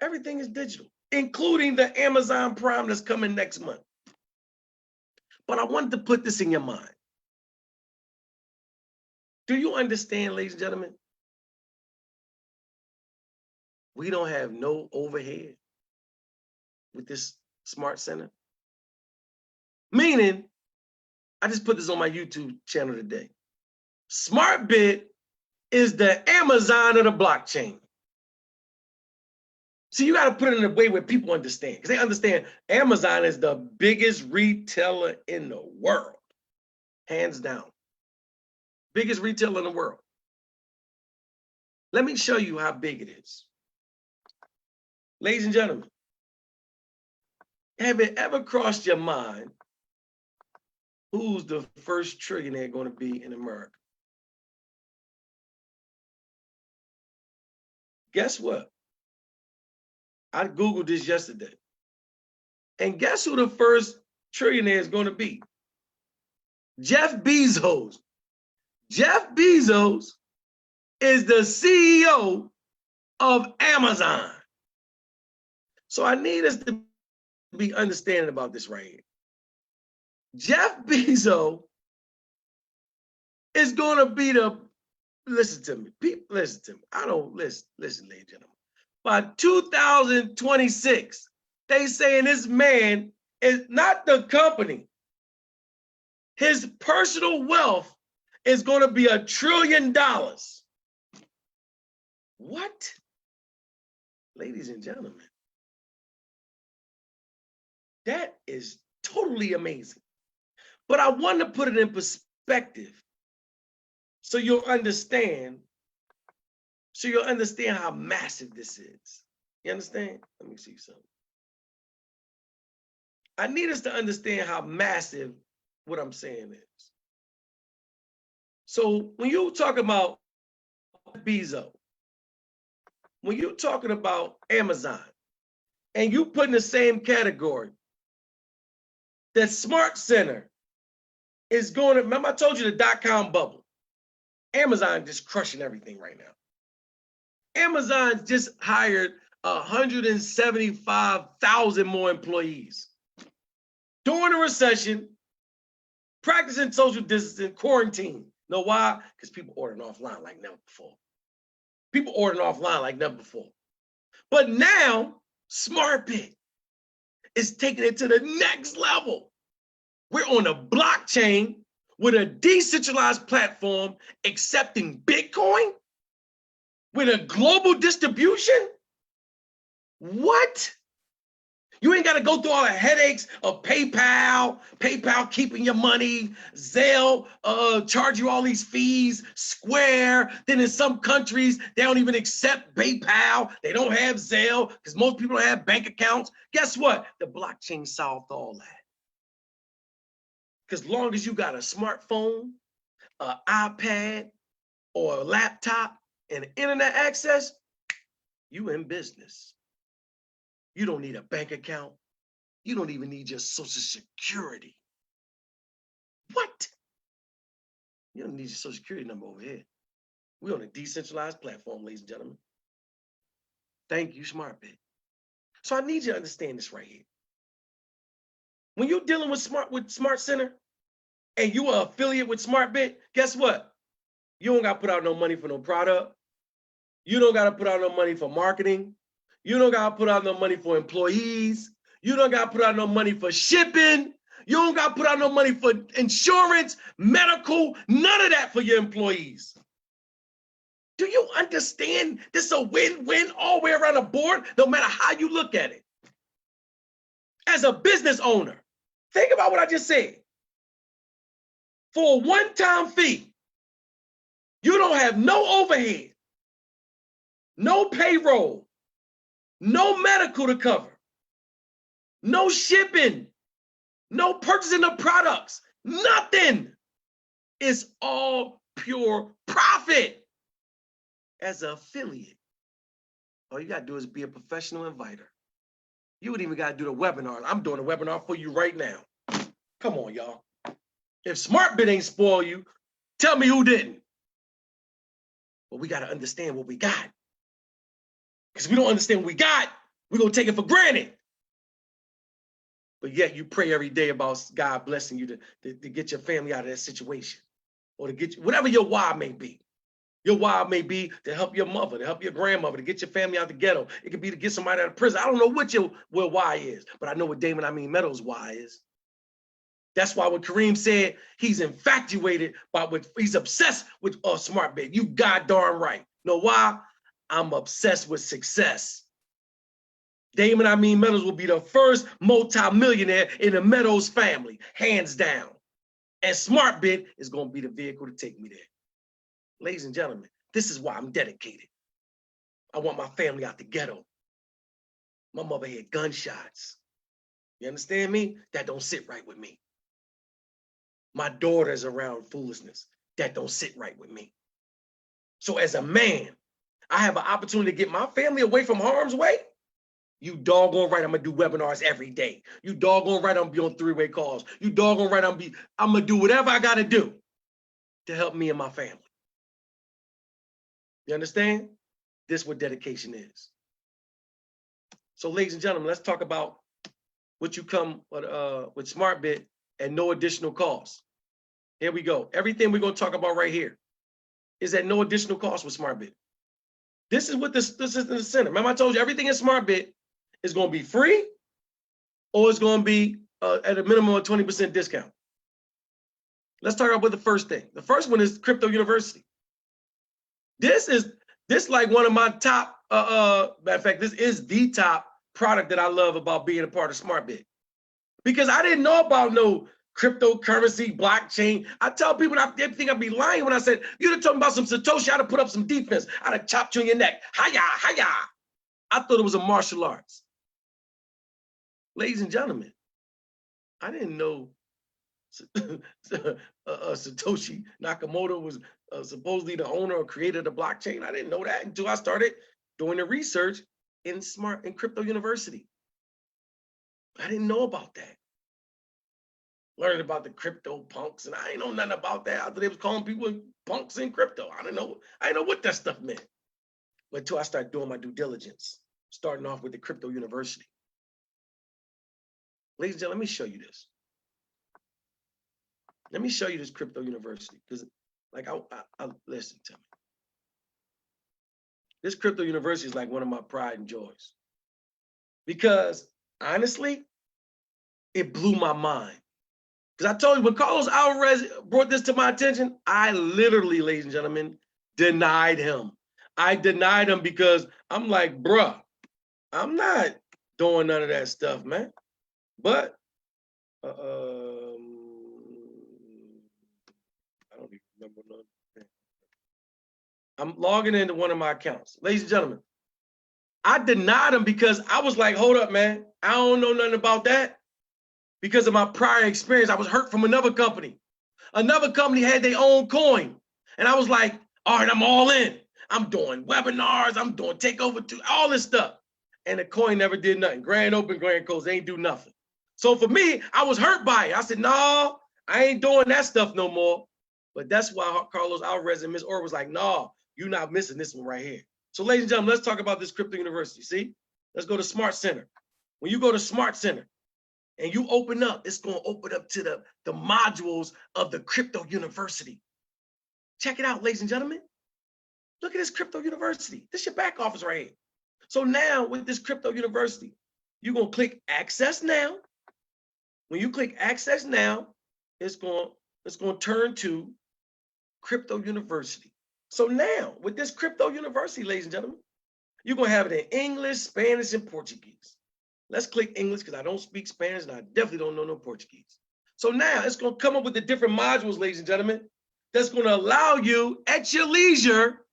Everything is digital. including the Amazon Prime that's coming next month. But I wanted to put this in your mind. Do you understand, ladies and gentlemen? We don't have no overhead with this smart center. Meaning, I just put this on my YouTube channel today. Zmartbit is the Amazon of the blockchain. So you got to put it in a way where people understand, because they understand Amazon is the biggest retailer in the world, hands down. Biggest retailer in the world. Let me show you how big it is. Ladies and gentlemen, have it ever crossed your mind who's the first trillionaire going to be in America? Guess what? I Googled this yesterday. And guess who the first trillionaire is going to be? Jeff Bezos. Jeff Bezos is the CEO of Amazon. So I need us to be understanding about this right here. Jeff Bezos is going to be the, listen to me, people, listen to me. I don't, listen, ladies and gentlemen. By 2026, they saying this man is not the company. His personal wealth is going to be $1 trillion. What? Ladies and gentlemen, that is totally amazing. But I want to put it in perspective so you'll understand. So you'll understand how massive this is. You understand? Let me see something. I need us to understand how massive what I'm saying is. So when you talk about Bezos, when you're talking about Amazon, and you put in the same category, that Smart Center is going to, remember I told you the dot-com bubble. Amazon just crushing everything right now. Amazon just hired 175,000 more employees. During the recession, practicing social distancing, quarantine. Know why? Because people ordering offline like never before. People ordering offline like never before. But now, Zmartbit is taking it to the next level. We're on a blockchain with a decentralized platform accepting Bitcoin with a global distribution? What? You ain't got to go through all the headaches of PayPal keeping your money, Zelle charge you all these fees, Square. Then in some countries, they don't even accept PayPal. They don't have Zelle because most people don't have bank accounts. Guess what? The blockchain solved all that. Because long as you got a smartphone, an iPad, or a laptop, and internet access, you in business. You don't need a bank account. You don't even need your Social Security. What? You don't need your Social Security number over here. We're on a decentralized platform, ladies and gentlemen. Thank you, Zmartbit. So I need you to understand this right here. When you're dealing with Smart Center and you are affiliate with Zmartbit, guess what? You don't got to put out no money for no product. You don't got to put out no money for marketing. You don't got to put out no money for employees. You don't got to put out no money for shipping. You don't got to put out no money for insurance, medical, none of that for your employees. Do you understand this is a win-win all the way around the board, no matter how you look at it? As a business owner, think about what I just said. For a one-time fee, you don't have no overhead, no payroll, no medical to cover, no shipping, no purchasing of products, nothing. It's all pure profit. As an affiliate, all you got to do is be a professional inviter. You wouldn't even got to do the webinar. I'm doing a webinar for you right now. Come on, y'all. If Zmartbit ain't spoil you, tell me who didn't. But we got to understand what we got. Because we don't understand what we got, We're going to take it for granted. But yet you pray every day about God blessing you to get your family out of that situation, or to get you, whatever your why may be. Your why may be to help your mother, to help your grandmother, to get your family out the ghetto. It could be to get somebody out of prison. I don't know what your why is, but I know what Damon, Meadows' why is. That's why when Kareem said he's infatuated he's obsessed with Zmartbit, you goddamn right. Know why? I'm obsessed with success. Damon, Meadows will be the first multi-millionaire in the Meadows family, hands down. And Zmartbit is going to be the vehicle to take me there. Ladies and gentlemen, this is why I'm dedicated. I want my family out the ghetto. My mother had gunshots. You understand me? That don't sit right with me. My daughter's around foolishness. That don't sit right with me. So as a man, I have an opportunity to get my family away from harm's way. You doggone right, I'm gonna do webinars every day. You doggone right, I'm gonna be on three-way calls. You doggone right, I'm gonna do whatever I gotta do to help me and my family. You understand? This is what dedication is. So ladies and gentlemen, let's talk about what you come with Zmartbit at no additional cost. Here we go. Everything we're gonna talk about right here is at no additional cost with Zmartbit. This is what this is in the center. Remember I told you everything in Zmartbit is going to be free, or it's going to be at a minimum of 20% discount. Let's talk about the first thing. The first one is Crypto University. This like one of my top, matter of fact, this is the top product that I love about being a part of Zmartbit. Because I didn't know about no cryptocurrency, blockchain. I tell people that they think I'd be lying when I said, you'd have talking about some Satoshi, I'd have put up some defense, I'd have chopped you in your neck. Hiya, hiya. I thought it was a martial arts. Ladies and gentlemen, I didn't know Satoshi Nakamoto was supposedly the owner or creator of the blockchain. I didn't know that until I started doing the research in Crypto University. I didn't know about that. Learned about the crypto punks, and I ain't know nothing about that. I thought they was calling people punks in crypto. I didn't know what that stuff meant. But until I started doing my due diligence, starting off with the Crypto University. Ladies and gentlemen, let me show you this. Let me show you this Crypto University, because like I listen to me. This Crypto University is like one of my pride and joys. Because honestly, it blew my mind. Because I told you, when Carlos Alvarez brought this to my attention, I literally, ladies and gentlemen, denied him. I denied him because I'm like, bruh, I'm not doing none of that stuff, man. But I don't even remember none. I'm logging into one of my accounts. Ladies and gentlemen, I denied him because I was like, hold up, man. I don't know nothing about that. Because of my prior experience, I was hurt from another company. Another company had their own coin. And I was like, all right, I'm all in. I'm doing webinars. I'm doing takeover, all this stuff. And the coin never did nothing. Grand open, grand close, they ain't do nothing. So for me, I was hurt by it. I said, no, I ain't doing that stuff no more. But that's why Carlos Alvarez and Ms. Orr was like, no, you're not missing this one right here. So ladies and gentlemen, let's talk about this Crypto University. See, let's go to Smart Center. When you go to Smart Center and you open up, it's going to open up to the modules of the Crypto University. Check it out, ladies and gentlemen. Look at this Crypto University. This is your back office right here. So now with this Crypto University, you're going to click Access Now. When you click Access Now, it's going to turn to Crypto University. So now with this Crypto University, ladies and gentlemen, you're going to have it in English, Spanish, and Portuguese. Let's click English because I don't speak Spanish and I definitely don't know no Portuguese. So now it's going to come up with the different modules, ladies and gentlemen, that's going to allow you at your leisure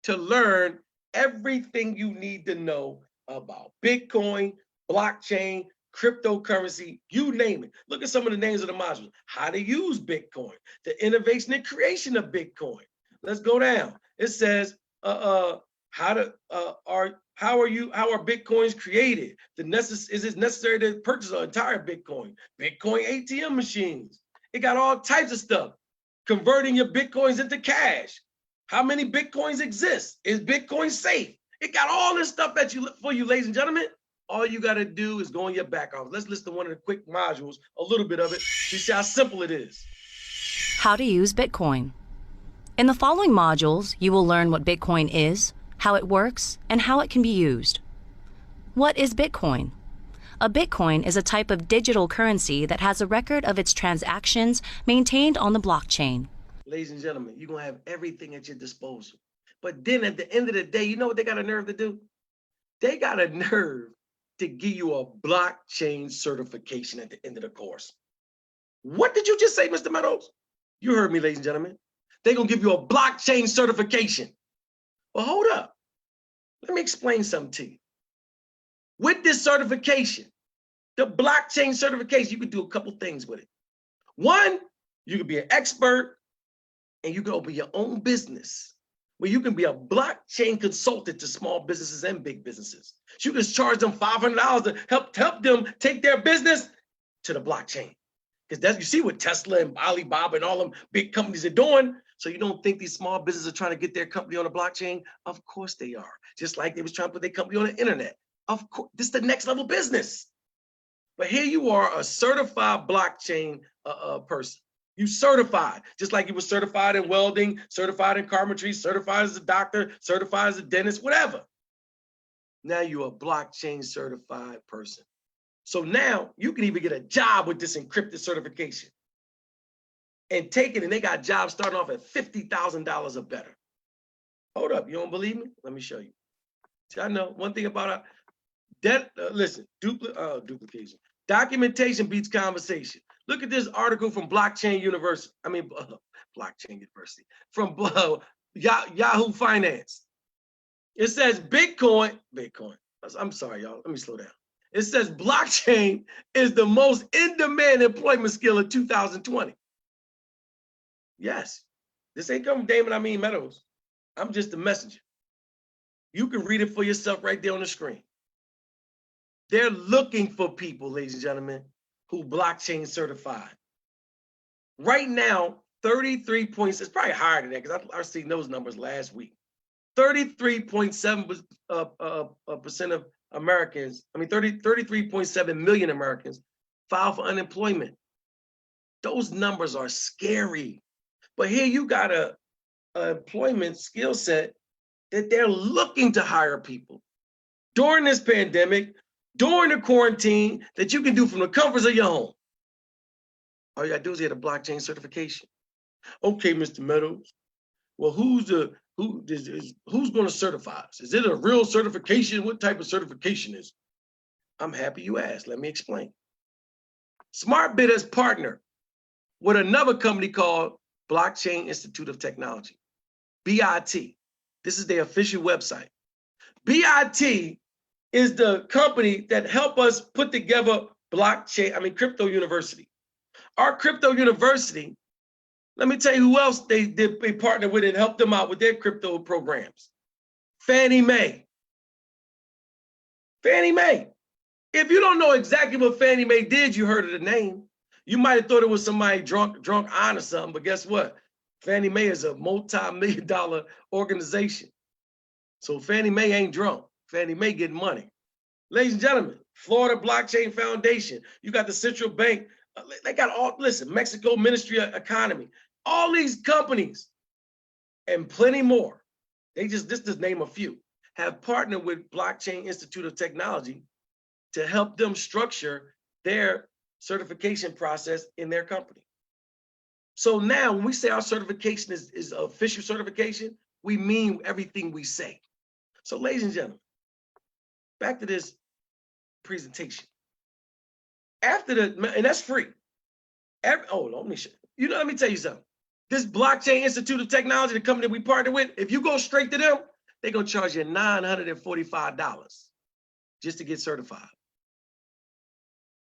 to learn everything you need to know about Bitcoin, blockchain, cryptocurrency, you name it. Look at some of the names of the modules. How to use Bitcoin, the innovation and creation of Bitcoin. Let's go down. It says, how are Bitcoins created? Is it necessary to purchase an entire Bitcoin? Bitcoin ATM machines. It got all types of stuff. Converting your Bitcoins into cash. How many Bitcoins exist? Is Bitcoin safe? It got all this stuff for you, ladies and gentlemen. All you got to do is go in your back office. Let's list one of the quick modules, a little bit of it. You see how simple it is. How to use Bitcoin. In the following modules, you will learn what Bitcoin is, how it works, and how it can be used. What is Bitcoin? A Bitcoin is a type of digital currency that has a record of its transactions maintained on the blockchain. Ladies and gentlemen, you're going to have everything at your disposal. But then at the end of the day, you know what they got a nerve to do? They got a nerve to give you a blockchain certification at the end of the course. What did you just say, Mr. Meadows? You heard me, ladies and gentlemen. They're going to give you a blockchain certification. Well, hold up. Let me explain something to you. With this certification, the blockchain certification, you can do a couple things with it. One, you can be an expert and you can open your own business where you can be a blockchain consultant to small businesses and big businesses. So you can charge them $500 to help them take their business to the blockchain. Because that's, you see what Tesla and Alibaba and all them big companies are doing. So you don't think these small businesses are trying to get their company on the blockchain? Of course they are. Just like they was trying to put their company on the internet. Of course, this is the next level business. But here you are, a certified blockchain person. You certified, just like you were certified in welding, certified in carpentry, certified as a doctor, certified as a dentist, whatever. Now you're a blockchain certified person. So now you can even get a job with this encrypted certification and take it, and they got jobs starting off at $50,000 or better. Hold up, you don't believe me? Let me show you. See, I know one thing about that. Listen, duplication. Documentation beats conversation. Look at this article from Blockchain University. Blockchain University from Yahoo Finance. It says Bitcoin. I'm sorry, y'all. Let me slow down. It says blockchain is the most in-demand employment skill of 2020. Yes, this ain't coming from Damon, Amin, Meadows. I'm just the messenger. You can read it for yourself right there on the screen. They're looking for people, ladies and gentlemen, who blockchain certified. Right now, 33 points, it's probably higher than that because I've seen those numbers last week. 33.7% of Americans, 33.7 million Americans file for unemployment. Those numbers are scary. But here you got a employment skill set that they're looking to hire people during this pandemic, during the quarantine, that you can do from the comforts of your home. All you gotta do is get a blockchain certification. Okay, Mr. Meadows. Well, who's going to certify us? Is it a real certification? What type of certification is it? I'm happy you asked. Let me explain. Zmartbit has partnered with another company called Blockchain Institute of Technology, BIT. This is their official website. BIT is the company that helped us put together Crypto University. Our Crypto University, let me tell you who else they partnered with and helped them out with their crypto programs. Fannie Mae. Fannie Mae. If you don't know exactly what Fannie Mae did, you heard of the name. You might have thought it was somebody drunk on or something, but guess what? Fannie Mae is a multi-million-dollar organization. So Fannie Mae ain't drunk. Fannie Mae getting money. Ladies and gentlemen, Florida Blockchain Foundation. You got the central bank. They got all, listen, Mexico Ministry of Economy. All these companies and plenty more. This just name a few, have partnered with Blockchain Institute of Technology to help them structure their certification process in their company. So now when we say our certification is official certification, we mean everything we say. So ladies and gentlemen, back to this presentation. And that's free. Let me show you. Let me tell you something. This Blockchain Institute of Technology, the company we partner with, if you go straight to them, they're gonna charge you $945 just to get certified.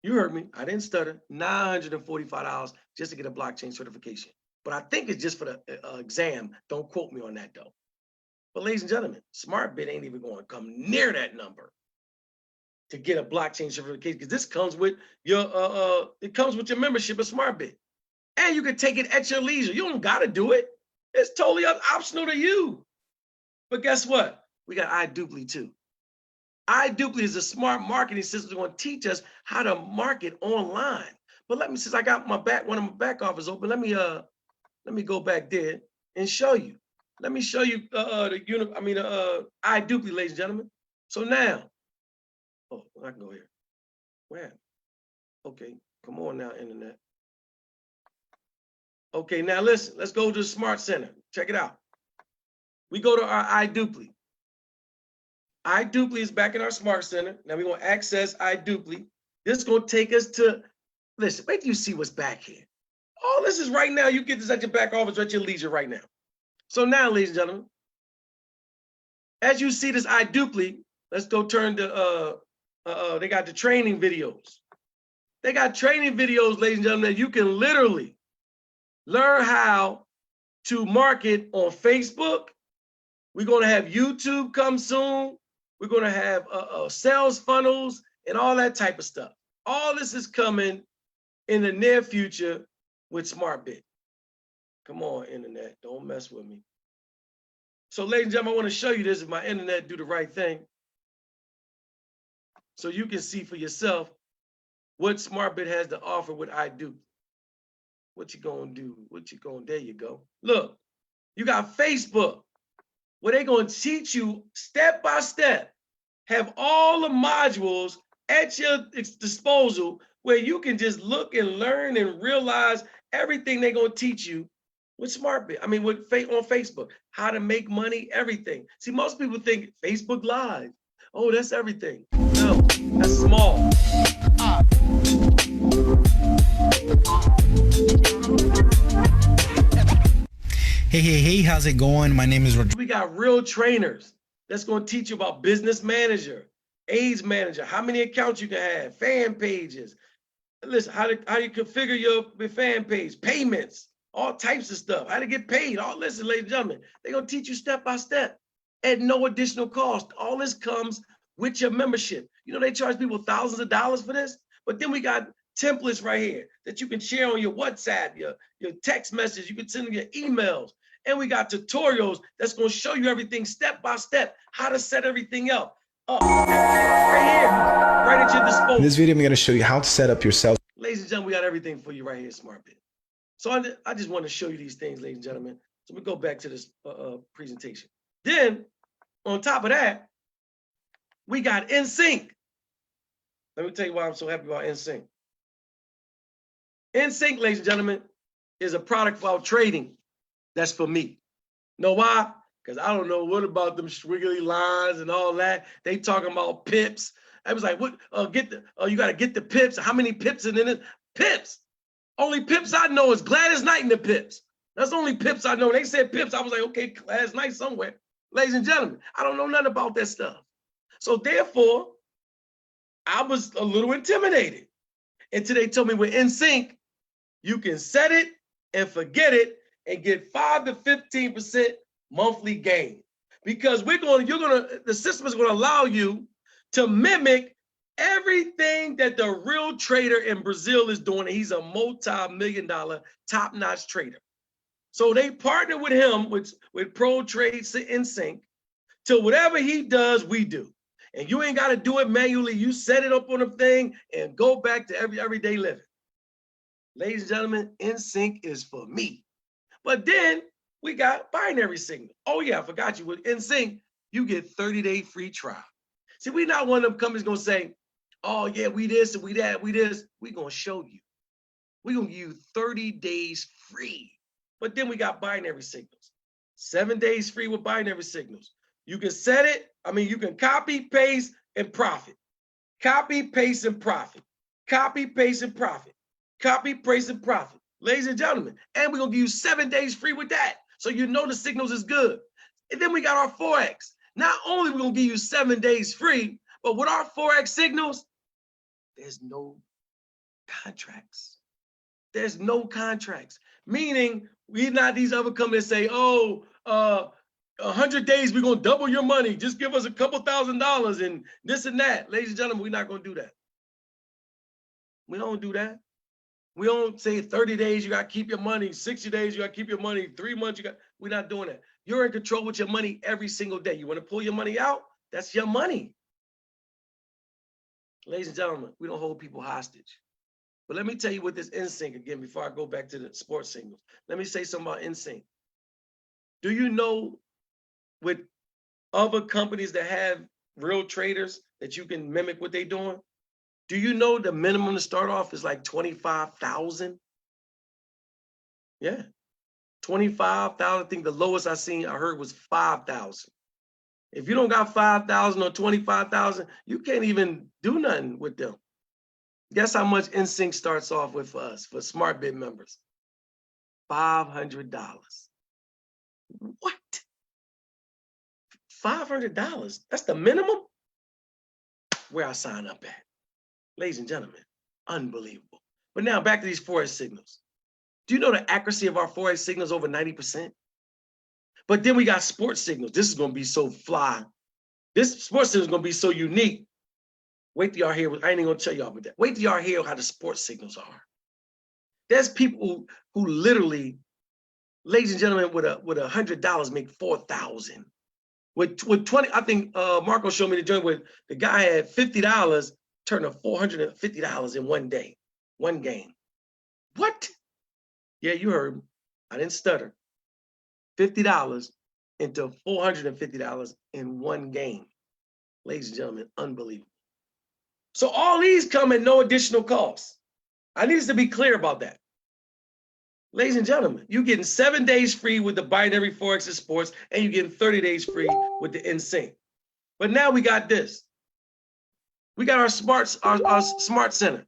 You heard me, I didn't stutter. $945 just to get a blockchain certification. But I think it's just for the exam. Don't quote me on that though. But ladies and gentlemen, Zmartbit ain't even going to come near that number to get a blockchain certification, because this comes with your membership of Zmartbit. And you can take it at your leisure. You don't got to do it. It's totally optional to you. But guess what? We got iDuply too. iDuplicate is a smart marketing system that's going to teach us how to market online. But let me, since I got one of my back office open, let me go back there and show you. Let me show you iDuplicate, ladies and gentlemen. So now, oh, I can go here. Where? Okay, come on now, internet. Okay, now listen, let's go to the Smart Center. Check it out. We go to our iDuplicate. iDuplicate is back in our Smart Center. Now we're going to access iDuplicate. This is going to take us to, listen, wait till you see what's back here. All this is right now. You get this at your back office or at your leisure right now. So now, ladies and gentlemen, as you see this iDuplicate, let's go turn to, they got the training videos. They got training videos, ladies and gentlemen, that you can literally learn how to market on Facebook. We're going to have YouTube come soon. We're going to have sales funnels and all that type of stuff. All this is coming in the near future with Zmartbit. Come on, internet, don't mess with me. So, ladies and gentlemen, I want to show you this if my internet do the right thing, so you can see for yourself what Zmartbit has to offer with iDuplicate. What you gonna do? There you go. Look, you got Facebook, where they're gonna teach you step by step, have all the modules at your disposal, where you can just look and learn and realize everything they're gonna teach you with Zmartbit. I mean, on Facebook, how to make money, everything. See, most people think Facebook Live, oh, that's everything. No, that's small. Hey, how's it going? My name is Rodrigo. We got real trainers that's going to teach you about business manager, AIDS manager, how many accounts you can have, fan pages. Listen, how you configure your fan page, payments, all types of stuff, how to get paid. All listen, ladies and gentlemen, they're going to teach you step by step at no additional cost. All this comes with your membership. You know, they charge people thousands of dollars for this, but then we got templates right here that you can share on your WhatsApp, your text message, you can send them your emails. And we got tutorials that's going to show you everything step by step, how to set everything up right here, right at your disposal. In this video, I'm going to show you how to set up your sales. Ladies and gentlemen, we got everything for you right here, Zmartbit. So I just want to show you these things, ladies and gentlemen. So we go back to this presentation. Then, on top of that, we got InSync. Let me tell you why I'm so happy about InSync. InSync, ladies and gentlemen, is a product for trading. That's for me. Know why? Because I don't know what about them squiggly lines and all that. They talking about pips. I was like, what? You got to get the pips. How many pips in it? Pips. Only pips I know is Gladys Knight and the pips. That's the only pips I know. They said pips. I was like, okay, Gladys Knight somewhere. Ladies and gentlemen, I don't know nothing about that stuff. So therefore, I was a little intimidated until they told me with InSync, you can set it and forget it and get 5 to 15% monthly gain. Because the system is going to allow you to mimic everything that the real trader in Brazil is doing. And he's a multi-million-dollar top-notch trader. So they partner with him with Pro Trade InSync to whatever he does, we do. And you ain't got to do it manually. You set it up on a thing and go back to everyday living. Ladies and gentlemen, InSync is for me. But then we got binary signal. Oh yeah, I forgot you. With InSync, you get 30-day free trial. See, we not one of them companies gonna say, oh yeah, we this and we that, we this. We gonna show you. We gonna give you 30 days free. But then we got binary signals. 7 days free with binary signals. You can set it. I mean, you can copy, paste, and profit. Copy, paste, and profit. Copy, paste, and profit. Copy, paste, and profit. Ladies and gentlemen, and we're going to give you 7 days free with that. So you know the signals is good. And then we got our Forex. Not only we're going to give you 7 days free, but with our Forex signals, there's no contracts. There's no contracts. Meaning, we're not these other companies that say, oh, 100 days, we're going to double your money. Just give us a couple $1,000 and this and that. Ladies and gentlemen, we're not going to do that. We don't do that. We don't say 30 days, you got to keep your money. 60 days, you got to keep your money. 3 months, we're not doing that. You're in control with your money every single day. You want to pull your money out? That's your money. Ladies and gentlemen, we don't hold people hostage. But let me tell you what this NSYNC again before I go back to the sports signals. Let me say something about NSYNC. Do you know with other companies that have real traders that you can mimic what they're doing? Do you know the minimum to start off is like 25,000? Yeah, 25,000. I think the lowest I heard was 5,000. If you don't got 5,000 or 25,000, you can't even do nothing with them. Guess how much NSYNC starts off with for us, for Zmartbit members? $500. What? $500? That's the minimum? Where I sign up at. Ladies and gentlemen, unbelievable. But now back to these Forex signals. Do you know the accuracy of our Forex signals over 90%? But then we got sports signals. This is going to be so fly. This sports signal is going to be so unique. Wait till y'all hear. I ain't even going to tell y'all about that. Wait till y'all hear how the sports signals are. There's people who literally, ladies and gentlemen, with $100 make 4,000. With 20, I think Marco showed me the joint where the guy had $50 turned to $450 in one day, one game. What? Yeah, you heard me. I didn't stutter. $50 into $450 in one game. Ladies and gentlemen, unbelievable. So all these come at no additional cost. I need us to be clear about that. Ladies and gentlemen, you're getting 7 days free with the binary Forex and sports, and you're getting 30 days free with the NSYNC. But now we got this. We got our smart center.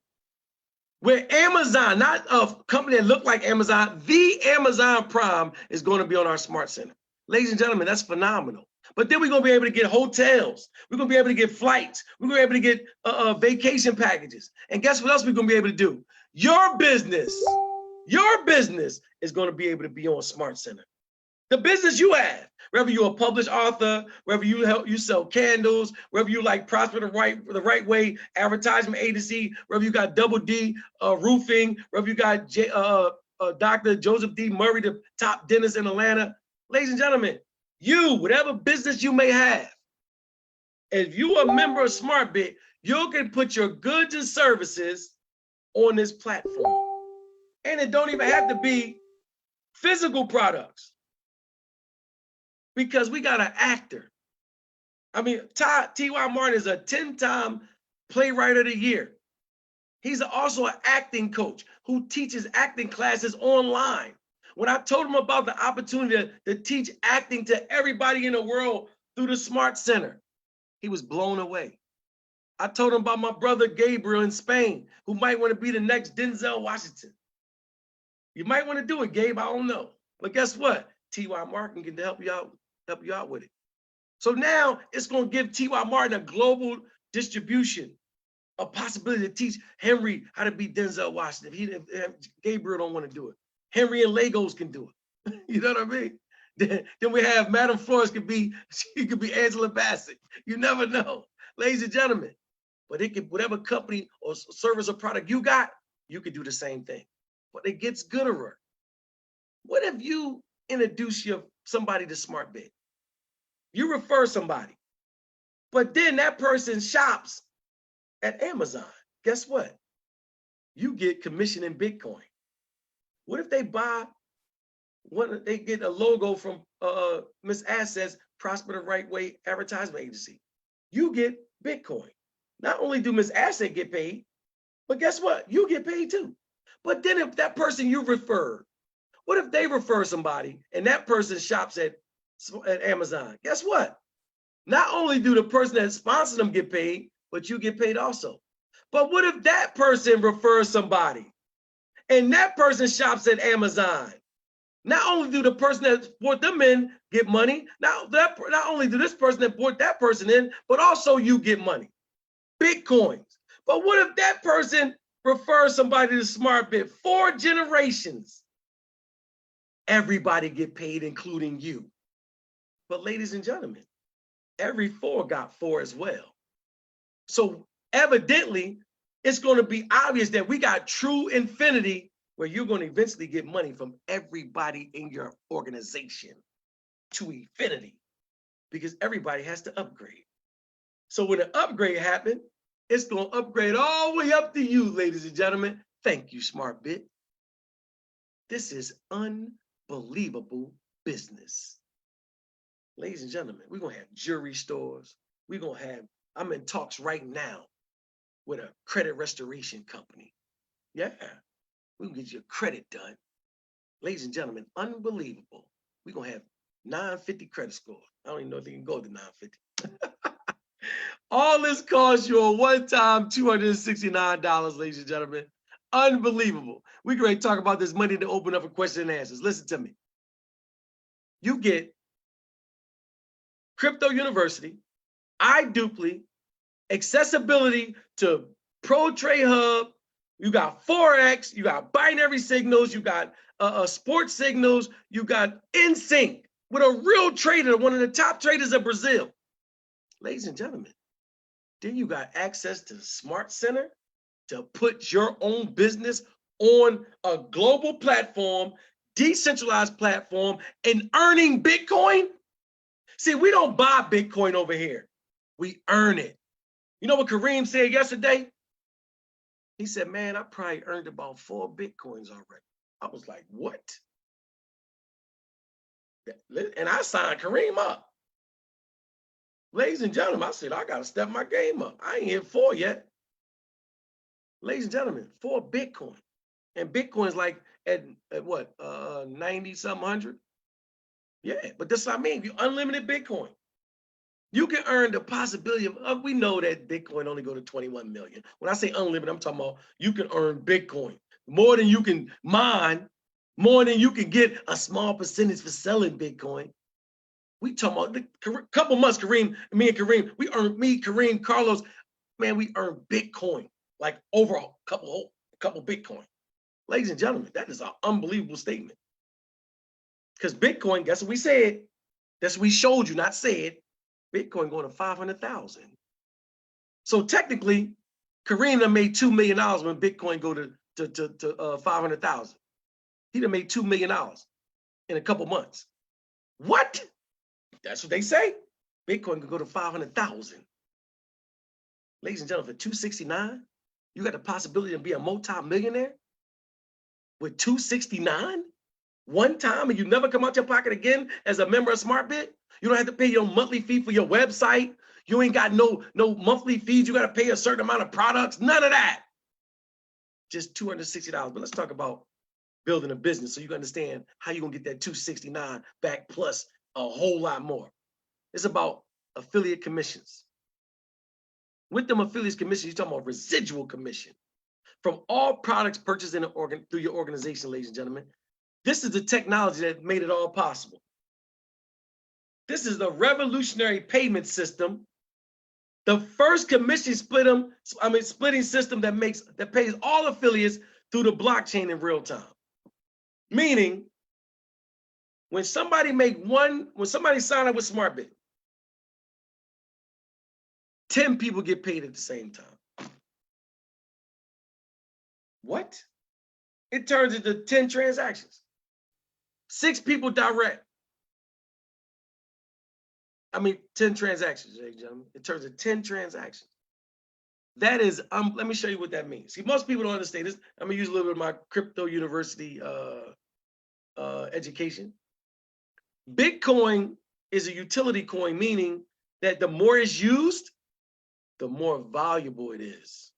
Where Amazon, not a company that looked like Amazon, the Amazon Prime is going to be on our smart center. Ladies and gentlemen, that's phenomenal. But then we're going to be able to get hotels. We're going to be able to get flights. We're going to be able to get vacation packages. And guess what else we're going to be able to do? Your business is going to be able to be on Smart Center. The business you have, whether you're a published author, whether you sell candles, whether you like prosper the right way advertisement agency, whether you got Double D roofing, whether you got Dr. Joseph D. Murray, the top dentist in Atlanta. Ladies and gentlemen, whatever business you may have, if you are a member of Zmartbit, you can put your goods and services on this platform. And it don't even have to be physical products. Because we got an actor. I mean, T.Y. Martin is a 10-time playwright of the year. He's also an acting coach who teaches acting classes online. When I told him about the opportunity to teach acting to everybody in the world through the Smart Center, he was blown away. I told him about my brother Gabriel in Spain, who might want to be the next Denzel Washington. You might want to do it, Gabe, I don't know. But guess what? T.Y. Martin can help you out with it. So now it's going to give T.Y. Martin a global distribution, a possibility to teach Henry how to be Denzel Washington. If Gabriel don't want to do it, Henry and Legos can do it. You know what I mean? Then we have Madame Flores could be Angela Bassett. You never know, ladies and gentlemen. But it can, whatever company or service or product you got, you could do the same thing. But it gets gooder. What if you introduce somebody to Zmartbit? You refer somebody, but then that person shops at Amazon. Guess what? You get commission in Bitcoin. What if they they get a logo from Miss Assets, Prosper the Right Way advertisement agency? You get Bitcoin. Not only do Miss Asset get paid, but guess what? You get paid too. But then if that person you referred, what if they refer somebody and that person shops at Amazon? Guess what? Not only do the person that sponsored them get paid, but you get paid also. But what if that person refers somebody and that person shops at Amazon? Not only do the person that brought them in get money, not only do this person that brought that person in, but also you get money, Bitcoins. But what if that person refers somebody to Zmartbit? 4 generations. Everybody get paid, including you. But ladies and gentlemen, every 4 got 4 as well. So evidently, it's going to be obvious that we got true infinity where you're going to eventually get money from everybody in your organization to infinity because everybody has to upgrade. So when an upgrade happened, It's going to upgrade all the way up to you, ladies and gentlemen. Thank you, Zmartbit. This is unbelievable business. Ladies and gentlemen, we're going to have jewelry stores. We're going to have, I'm in talks right now with a credit restoration company. Yeah, we can get your credit done. Ladies and gentlemen, unbelievable. We're going to have 950 credit score. I don't even know if they can go to 950. All this costs you a one-time $269, ladies and gentlemen. Unbelievable. We're going to talk about this money to open up for questions and answers. Listen to me. You get Crypto University, iDuply, accessibility to Pro Trade Hub. You got Forex, you got binary signals, you got sports signals, you got InSync with a real trader, one of the top traders of Brazil. Ladies and gentlemen, then you got access to the Smart Center to put your own business on a global platform, decentralized platform, and earning Bitcoin. See, we don't buy Bitcoin over here. We earn it. You know what Kareem said yesterday? He said, man, I probably earned about 4 Bitcoins already. I was like, what? And I signed Kareem up. Ladies and gentlemen, I said, I got to step my game up. I ain't hit 4 yet. Ladies and gentlemen, 4 Bitcoin. And Bitcoin's like at what, 90-something hundred? Yeah, but that's what I mean. You unlimited Bitcoin. You can earn the possibility of, we know that Bitcoin only go to 21 million. When I say unlimited, I'm talking about you can earn Bitcoin. More than you can mine, more than you can get a small percentage for selling Bitcoin. We talking about a couple months, Kareem, me and Kareem, we earned, me, Kareem, Carlos, man, we earned Bitcoin, like over a couple Bitcoin. Ladies and gentlemen, that is an unbelievable statement. Because Bitcoin, guess what we said? That's what we showed you, not said. Bitcoin going to 500,000. So technically, Kareem done made $2 million when Bitcoin go to 500,000. He done made $2 million in a couple months. What? That's what they say. Bitcoin could go to 500,000. Ladies and gentlemen, for 269, you got the possibility to be a multi-millionaire with 269 one time, and you never come out your pocket again as a member of Zmartbit. You don't have to pay your monthly fee for your website. You ain't got no monthly fees. You got to pay a certain amount of products. None of that. Just $260. But let's talk about building a business so you can understand how you're going to get that 269 back plus a whole lot more. It's about affiliate commissions. With them affiliate commissions, you're talking about residual commission from all products purchased in through your organization, ladies and gentlemen. This is the technology that made it all possible. This is the revolutionary payment system. The first commission splitting system that pays all affiliates through the blockchain in real time. Meaning, when somebody sign up with Zmartbit, 10 people get paid at the same time. What? It turns into 10 transactions. 6 people direct. 10 transactions, ladies and gentlemen. It turns into 10 transactions. That is, let me show you what that means. See, most people don't understand this. I'm gonna use a little bit of my Crypto University education. Bitcoin is a utility coin, meaning that the more it's used, the more valuable it is.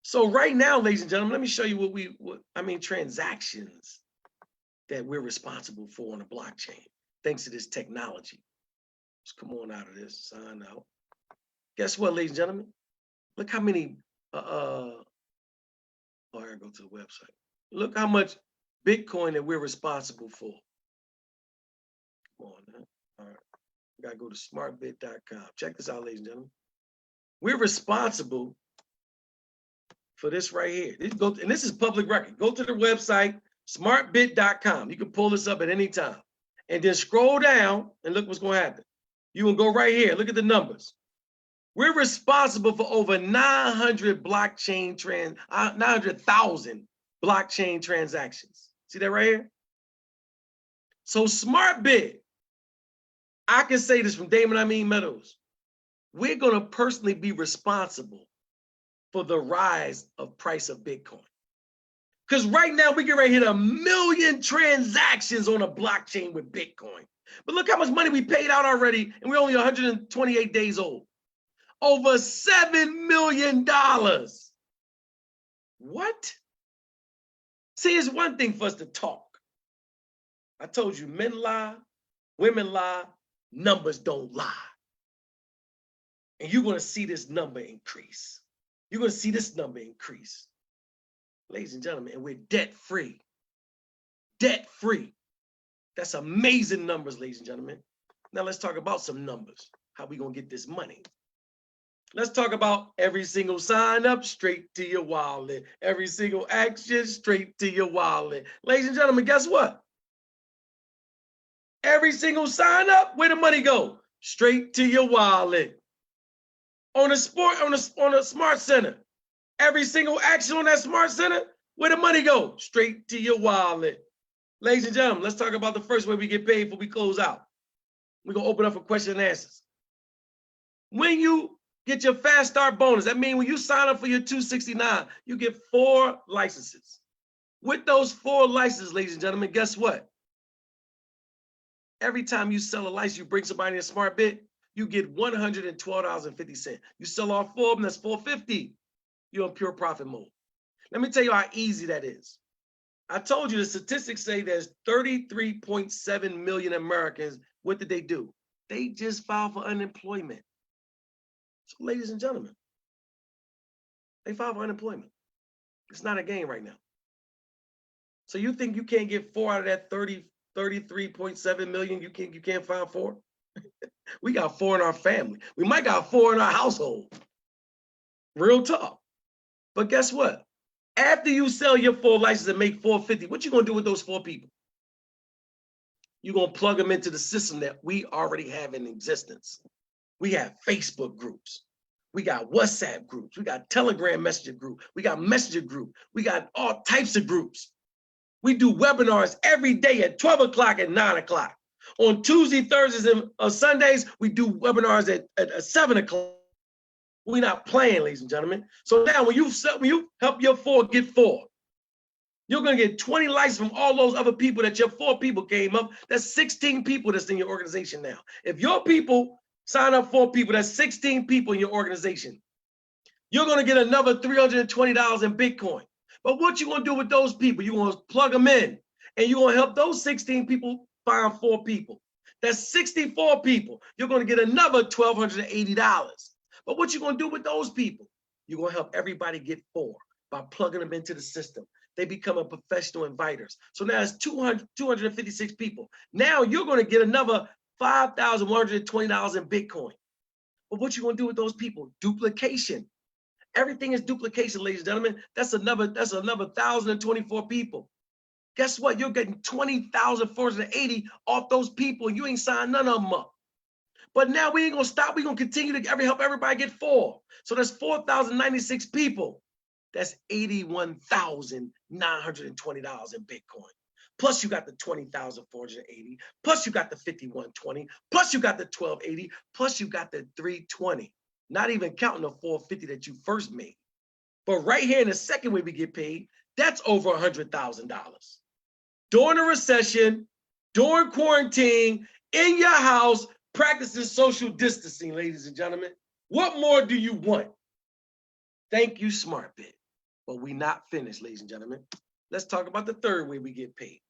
So right now, ladies and gentlemen, let me show you transactions that we're responsible for on the blockchain, thanks to this technology. Let's come on out of this, sign out. Guess what, ladies and gentlemen? Look how many, I gotta go to the website. Look how much Bitcoin that we're responsible for. Come on now. All right. We gotta go to zmartbit.com. Check this out, ladies and gentlemen. We're responsible for this right here. And this is public record. Go to the website, zmartbit.com. You can pull this up at any time. And then scroll down and look what's going to happen. You can go right here. Look at the numbers. We're responsible for over 900,000 blockchain transactions. See that right here? So Zmartbit, I can say this from Damon, Amin, Meadows. we're going to personally be responsible for the rise of price of Bitcoin. Because right now we get ready to hit 1 million transactions on a blockchain with Bitcoin. But look how much money we paid out already, and we're only 128 days old. Over $7 million. What? See, it's one thing for us to talk. I told you, men lie, women lie, numbers don't lie. And you're going to see this number increase. You're going to see this number increase. Ladies and gentlemen, and we're debt-free. Debt-free. That's amazing numbers, ladies and gentlemen. Now let's talk about some numbers. How we going to get this money? Let's talk about every single sign up straight to your wallet. Every single action straight to your wallet. Ladies and gentlemen, guess what? Every single sign up, where the money go? Straight to your wallet. On a smart center, every single action on that smart center, where the money go? Straight to your wallet. Ladies and gentlemen, let's talk about the first way we get paid before we close out. We're going to open up for question and answers. When you get your fast start bonus, that means when you sign up for your 269, you get 4 licenses. With those 4 licenses, ladies and gentlemen, guess what? Every time you sell a license, you bring somebody in Zmartbit, you get $112.50. You sell all 4 of them, that's $450. You're in pure profit mode. Let me tell you how easy that is. I told you the statistics say there's 33.7 million Americans. What did they do? They just filed for unemployment. So, ladies and gentlemen, they filed for unemployment. It's not a game right now. So you think you can't get 4 out of that 33.7 million? You can't find 4? We got 4 in our family. We might got 4 in our household. Real talk. But guess what? After you sell your 4 licenses and make $450, what you gonna do with those 4 people? You're gonna plug them into the system that we already have in existence. We have Facebook groups. We got WhatsApp groups. We got Telegram messenger group. We got messenger group. We got all types of groups. We do webinars every day at 12 o'clock and 9 o'clock. On Tuesday, Thursdays, and Sundays, we do webinars at 7 o'clock. We're not playing, ladies and gentlemen. So now when you help your 4 get 4, you're going to get 20 likes from all those other people that your 4 people came up. That's 16 people that's in your organization now. If your people sign up 4 people, that's 16 people in your organization. You're going to get another $320 in Bitcoin. But what you going to do with those people? You're going to plug them in, and you're going to help those 16 people find 4 people. That's 64 people. You're going to get another $1,280. But what you going to do with those people? You're going to help everybody get 4 by plugging them into the system. They become a professional inviters. So now it's 256 people. Now you're going to get another $5,120 in Bitcoin. But what you going to do with those people? Duplication. Everything is duplication, ladies and gentlemen. That's another 1,024 people. Guess what? You're getting 20,480 off those people, and you ain't signed none of them up. But now we ain't gonna stop. We're gonna continue to help everybody get 4. So that's 4,096 people. That's $81,920 in Bitcoin. Plus you got the 20,480. Plus you got the 5,120. Plus you got the 1,280. Plus you got the 320. Not even counting the 450 that you first made. But right here in the second way we get paid, that's over $100,000. During a recession, during quarantine, in your house, practicing social distancing, ladies and gentlemen. What more do you want? Thank you, Zmartbit. But we're not finished, ladies and gentlemen. Let's talk about the third way we get paid.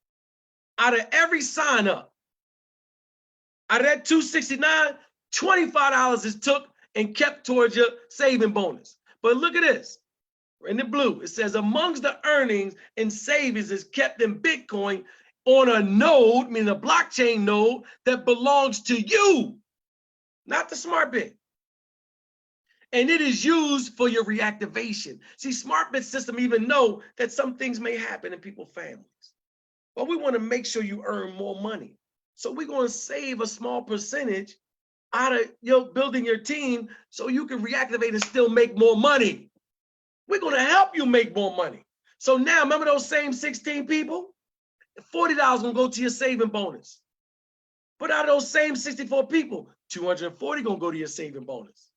Out of every sign up, out of that 269, $25 is took and kept towards your saving bonus. But look at this. In the blue, it says amongst the earnings and savings is kept in Bitcoin on a node, meaning a blockchain node that belongs to you, not the Zmartbit. And it is used for your reactivation. See, Zmartbit system even know that some things may happen in people's families. But we want to make sure you earn more money. So we're going to save a small percentage out of building your team so you can reactivate and still make more money. We're going to help you make more money. So now, remember those same 16 people? $40 gonna go to your saving bonus. But out of those same 64 people, 240 gonna go to your saving bonus.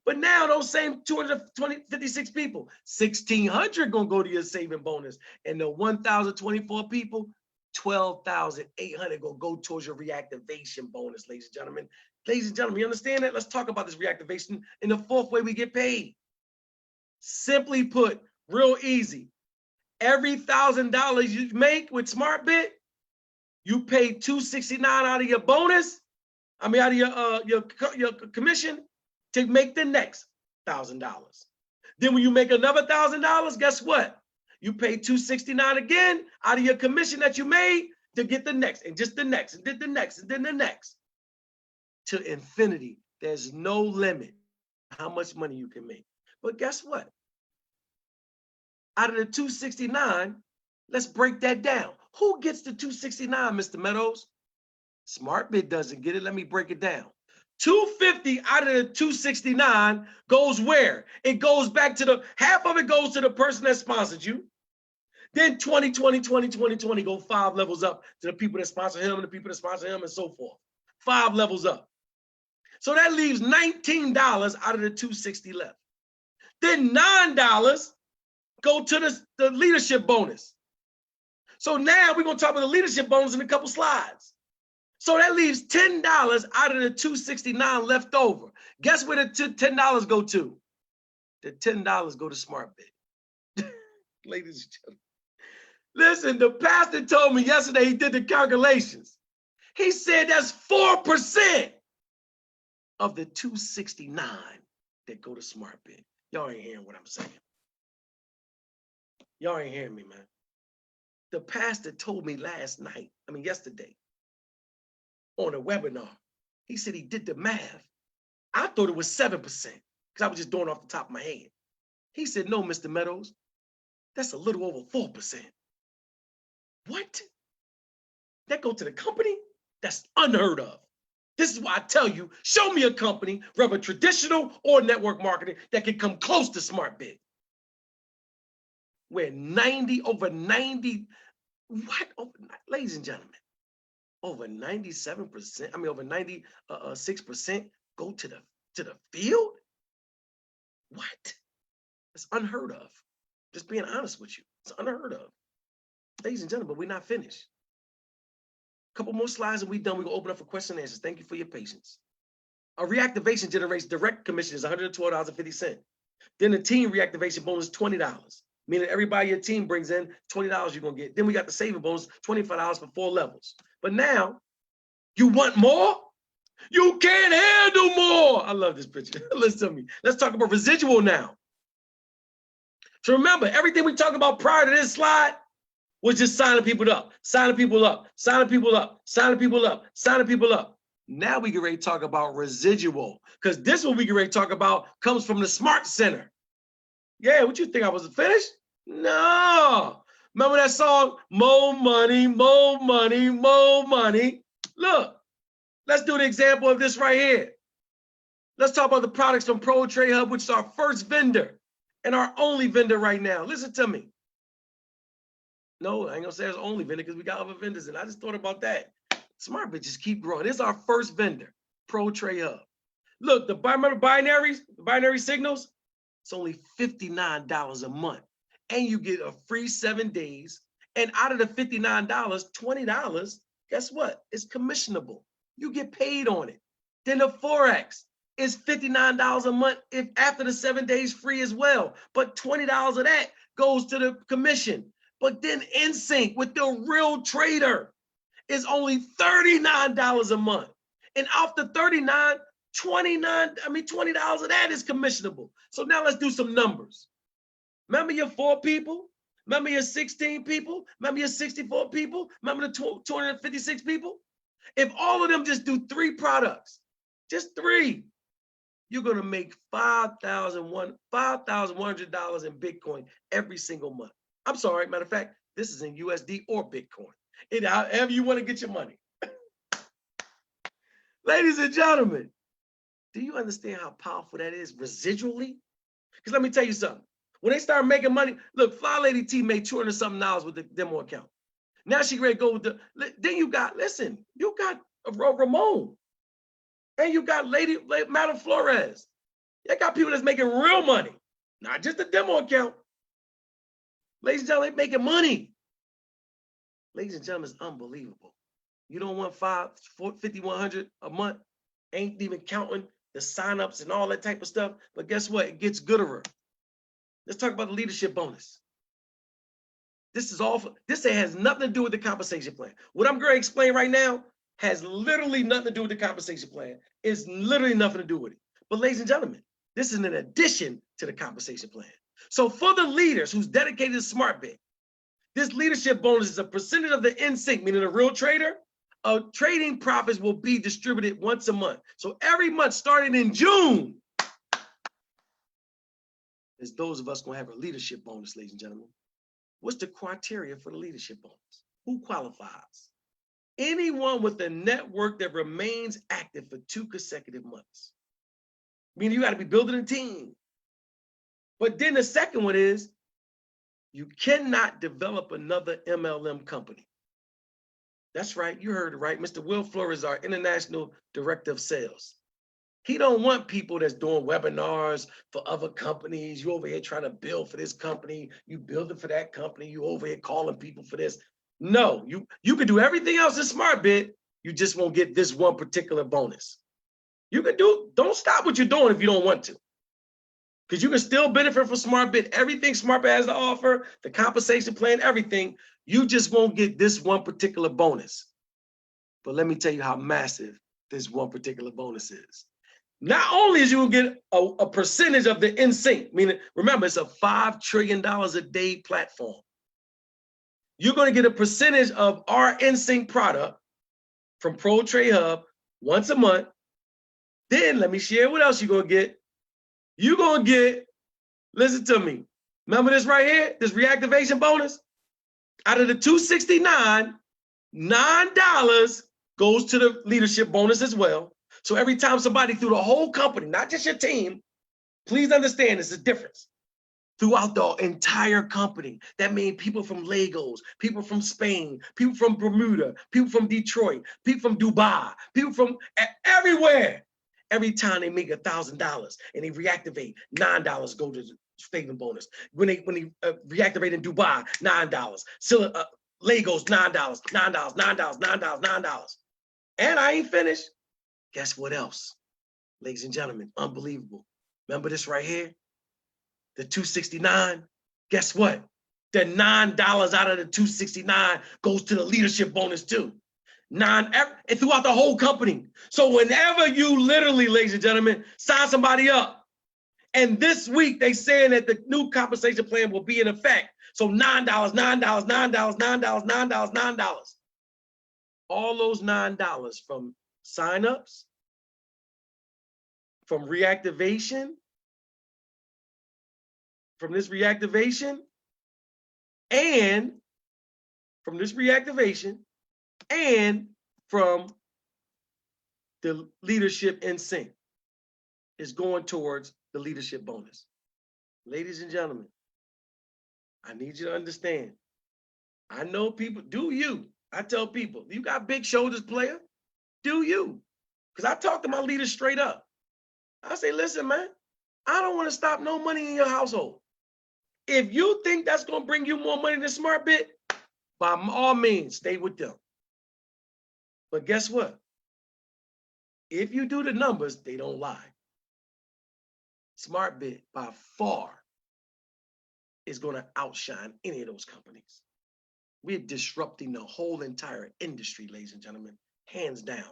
But now those same 256 people, 1,600 gonna go to your saving bonus. And the 1,024 people, 12,800 gonna go towards your reactivation bonus, ladies and gentlemen. Ladies and gentlemen, you understand that? Let's talk about this reactivation in the fourth way we get paid. Simply put, real easy. Every $1,000 you make with Zmartbit, you pay $269 out of your bonus. I mean, out of your commission to make the next $1,000. Then when you make another $1,000, guess what? You pay $269 again out of your commission that you made to get the next, and just the next, and then the next, and then the next. To infinity. There's no limit how much money you can make. But guess what? Out of the 269, let's break that down. Who gets the 269, Mr. Meadows? Zmartbit doesn't get it. Let me break it down. 250 out of the 269 goes where? It goes back to the, half of it goes to the person that sponsored you. Then 20, 20, 20, 20, 20 go 5 levels up to the people that sponsor him and the people that sponsor him and so forth. 5 levels up. So that leaves $19 out of the 260 left. Then $9 go to the leadership bonus. So now we're going to talk about the leadership bonus in a couple slides. So that leaves $10 out of the 269 left over. Guess where the $10 go to? The $10 go to Zmartbit. Ladies and gentlemen. Listen, the pastor told me yesterday, he did the calculations. He said that's 4% of the 269 that go to Zmartbit. Y'all ain't hearing what I'm saying. Y'all ain't hearing me, man. The pastor told me yesterday, on a webinar. He said he did the math. I thought it was 7% because I was just doing it off the top of my head. He said, no, Mr. Meadows, that's a little over 4%. What? That go to the company? That's unheard of. This is why I tell you, show me a company, whether traditional or network marketing, that can come close to Zmartbit. Where over 90, ladies and gentlemen, over 97%, over 96% go to the field? What? It's unheard of. Just being honest with you, it's unheard of. Ladies and gentlemen, we're not finished. A couple more slides and we're done. We're gonna open up for question and answers. Thank you for your patience. A reactivation generates direct commissions, $112.50. Then the team reactivation bonus, $20. Meaning everybody your team brings in, $20 you're gonna get. Then we got the saving bonus, $25 for 4 levels. But now, you want more? You can't handle more. I love this picture. Listen to me. Let's talk about residual now. So remember, everything we talked about prior to this slide was just signing people up, signing people up, signing people up, signing people up, signing people up. Now we get ready to talk about residual, because this one we get ready to talk about comes from the Smart Center. Yeah, what you think, I was finished? No. Remember that song, more money, more money, more money? Look, let's do an example of this right here. Let's talk about the products from Pro Trade Hub, which is our first vendor and our only vendor right now. Listen to me. No, I ain't gonna say it's only vendor because we got other vendors, and I just thought about that. Zmartbit just keep growing. This is our first vendor, Pro Trade Hub. Look, remember binary signals? It's only $59 a month. And you get a free 7 days. And out of the $59, $20, guess what? It's commissionable. You get paid on it. Then the Forex is $59 a month if after the 7 days free as well. But $20 of that goes to the commission. But then InSync with the real trader is only $39 a month. And off the $39, $20 of that is commissionable. So now let's do some numbers. Remember your 4 people? Remember your 16 people? Remember your 64 people? Remember the 256 people? If all of them just do 3 products, just 3, you're gonna make $5,100 in Bitcoin every single month. I'm sorry, matter of fact, this is in USD or Bitcoin. However you wanna get your money. Ladies and gentlemen, do you understand how powerful that is residually? Because let me tell you something. When they start making money, look, Fly Lady T made $200-something with the demo account. Now she ready to go with then you got Ramon. And you got Madam Flores. You got people that's making real money, not just a demo account. Ladies and gentlemen, they're making money. Ladies and gentlemen, it's unbelievable. You don't want $500 a month, ain't even counting the signups and all that type of stuff. But guess what? It gets gooder. Let's talk about the leadership bonus. This is all. This has nothing to do with the compensation plan. What I'm going to explain right now has literally nothing to do with the compensation plan. It's literally nothing to do with it. But ladies and gentlemen, this is an addition to the compensation plan. So for the leaders who's dedicated to Zmartbit, this leadership bonus is a percentage of the NSYNC, meaning a real trader. Trading profits will be distributed once a month. So every month starting in June, is those of us going to have a leadership bonus, ladies and gentlemen. What's the criteria for the leadership bonus? Who qualifies? Anyone with a network that remains active for 2 consecutive months. Meaning you got to be building a team. But then the second one is you cannot develop another MLM company. That's right, you heard it right. Mr. Will Flores is our International Director of Sales. He don't want people that's doing webinars for other companies. You over here trying to build for this company. You building for that company. You over here calling people for this. No, you can do everything else in Zmartbit. You just won't get this one particular bonus. You can don't stop what you're doing if you don't want to. Because you can still benefit from Zmartbit. Everything Zmartbit has to offer, the compensation plan, everything. You just won't get this one particular bonus. But let me tell you how massive this one particular bonus is. Not only is you will get a percentage of the NSYNC, meaning, remember, it's a $5 trillion a day platform. You're going to get a percentage of our NSYNC product from Pro Trade Hub once a month. Then let me share what else you're going to get. You're going to get, listen to me. Remember this right here, this reactivation bonus? Out of the $269, $9 goes to the leadership bonus as well. So every time somebody through the whole company, not just your team, please understand there's a difference. Throughout the entire company, that means people from Lagos, people from Spain, people from Bermuda, people from Detroit, people from Dubai, people from everywhere. Every time they make $1,000 and they reactivate, $9 go to the statement bonus. When they reactivate in Dubai, $9. Still, Lagos, $9, $9. And I ain't finished. Guess what else? Ladies and gentlemen, unbelievable. Remember this right here? The $269. Guess what? The $9 out of the $269 goes to the leadership bonus too. And throughout the whole company. So whenever you literally, ladies and gentlemen, sign somebody up, and this week they saying that the new compensation plan will be in effect. So $9. All those $9 from signups, from reactivation, from this reactivation, and from this reactivation, and from the leadership NSYNC is going towards the leadership bonus. Ladies and gentlemen, I need you to understand. I know people, do you? I tell people, you got big shoulders, player, do you? Because I talk to my leaders straight up. I say, listen, man, I don't want to stop no money in your household. If you think that's going to bring you more money than Zmartbit, by all means, stay with them. But guess what? If you do the numbers, they don't lie. Zmartbit, by far, is going to outshine any of those companies. We're disrupting the whole entire industry, ladies and gentlemen, hands down.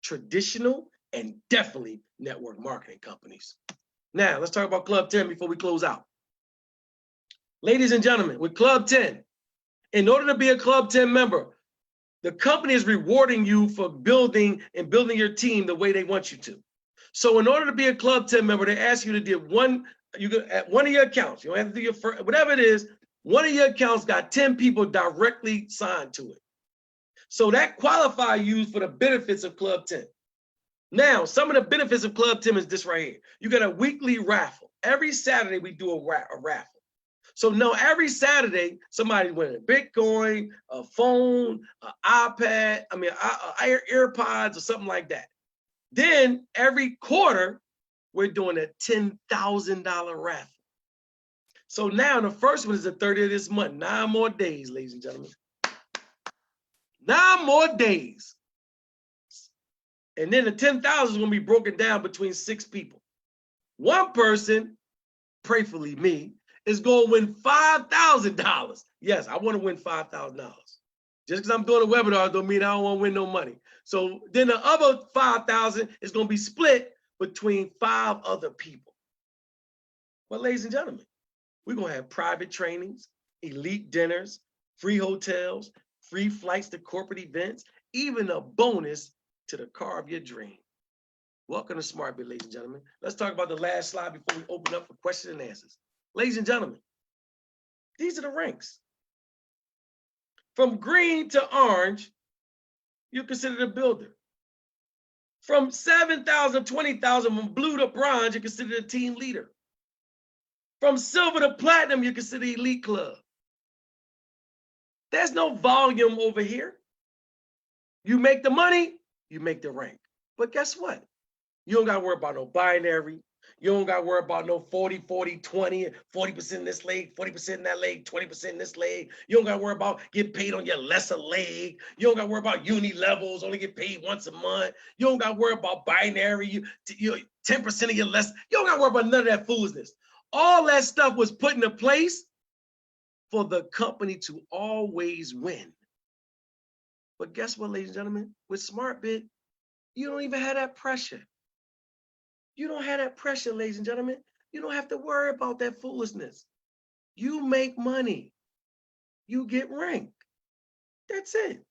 Traditional and definitely network marketing companies. Now, let's talk about Club 10 before we close out. Ladies and gentlemen, with Club 10, in order to be a Club 10 member, the company is rewarding you for building your team the way they want you to. So in order to be a Club 10 member, they ask you to do one of your accounts. You don't have to do your first, whatever it is, one of your accounts got 10 people directly signed to it. So that qualifies you for the benefits of Club 10. Now, some of the benefits of Club 10 is this right here. You get a weekly raffle. Every Saturday, we do a raffle. So no, every Saturday, somebody's winning Bitcoin, a phone, an iPad, AirPods or something like that. Then every quarter, we're doing a $10,000 raffle. So now the first one is the 30th of this month. 9 more days, ladies and gentlemen. 9 more days. And then the 10,000 is going to be broken down between 6 people. One person, prayerfully me, is going to win $5,000. Yes, I want to win $5,000. Just because I'm doing a webinar don't mean I don't want to win no money. So then the other 5,000 is going to be split between 5 other people. Well, ladies and gentlemen, we're going to have private trainings, elite dinners, free hotels, free flights to corporate events, even a bonus to the car of your dream. Welcome to Zmartbit, ladies and gentlemen. Let's talk about the last slide before we open up for questions and answers. Ladies and gentlemen, these are the ranks. From green to orange, you're considered a builder. From 7,000, 20,000, from blue to bronze, you're considered a team leader. From silver to platinum, you're considered elite club. There's no volume over here. You make the money, you make the rank. But guess what? You don't got to worry about no binary. You don't got to worry about no 40, 40, 20, 40% in this leg, 40% in that leg, 20% in this leg. You don't got to worry about getting paid on your lesser leg. You don't got to worry about uni levels, only get paid once a month. You don't got to worry about binary, you 10% of your less. You don't got to worry about none of that foolishness. All that stuff was put into place for the company to always win. But guess what, ladies and gentlemen? With Zmartbit, you don't even have that pressure. You don't have that pressure, ladies and gentlemen. You don't have to worry about that foolishness. You make money. You get ranked. That's it.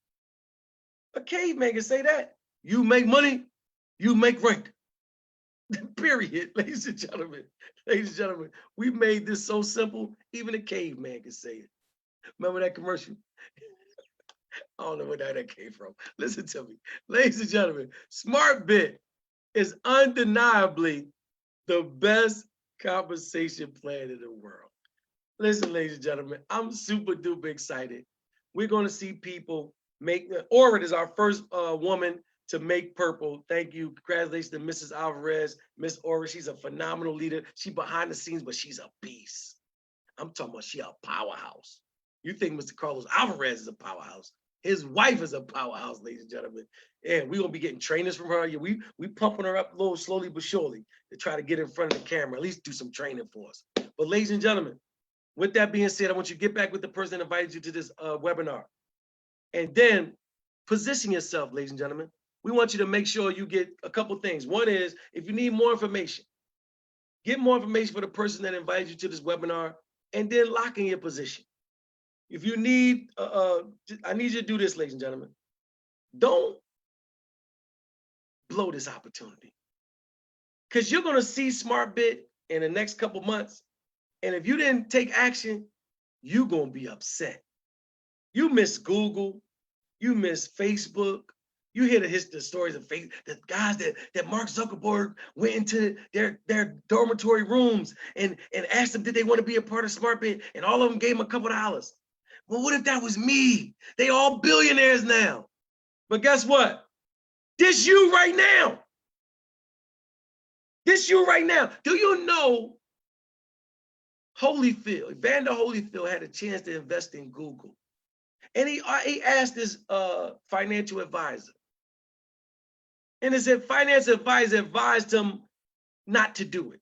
A caveman can say that. You make money, you make rank. Period, ladies and gentlemen. Ladies and gentlemen, we made this so simple, even a caveman can say it. Remember that commercial? I don't know where that came from. Listen to me. Ladies and gentlemen, Zmartbit is undeniably the best compensation plan in the world. Listen, ladies and gentlemen, I'm super duper excited. We're going to see people make, Orit is our first woman to make purple. Thank you. Congratulations to Mrs. Alvarez, Miss Orit. She's a phenomenal leader. She's behind the scenes, but she's a beast. I'm talking about she a powerhouse. You think Mr. Carlos Alvarez is a powerhouse. His wife is a powerhouse, ladies and gentlemen. And we're going to be getting trainers from her. Yeah, we pumping her up a little slowly but surely to try to get in front of the camera, at least do some training for us. But ladies and gentlemen, with that being said, I want you to get back with the person that invited you to this webinar. And then position yourself, ladies and gentlemen. We want you to make sure you get a couple things. One is, if you need more information, get more information for the person that invited you to this webinar, and then lock in your position. If you need, I need you to do this, ladies and gentlemen. Don't blow this opportunity. Because you're going to see Zmartbit in the next couple months. And if you didn't take action, you're going to be upset. You miss Google. You miss Facebook. You hear the stories of the guys that Mark Zuckerberg went into their dormitory rooms and asked them, did they want to be a part of Zmartbit? And all of them gave them a couple of dollars. Well, what if that was me? They all billionaires now. But guess what? This you right now. This you right now. Do you know Holyfield, Evander Holyfield had a chance to invest in Google. And he asked his financial advisor. And his financial advisor advised him not to do it.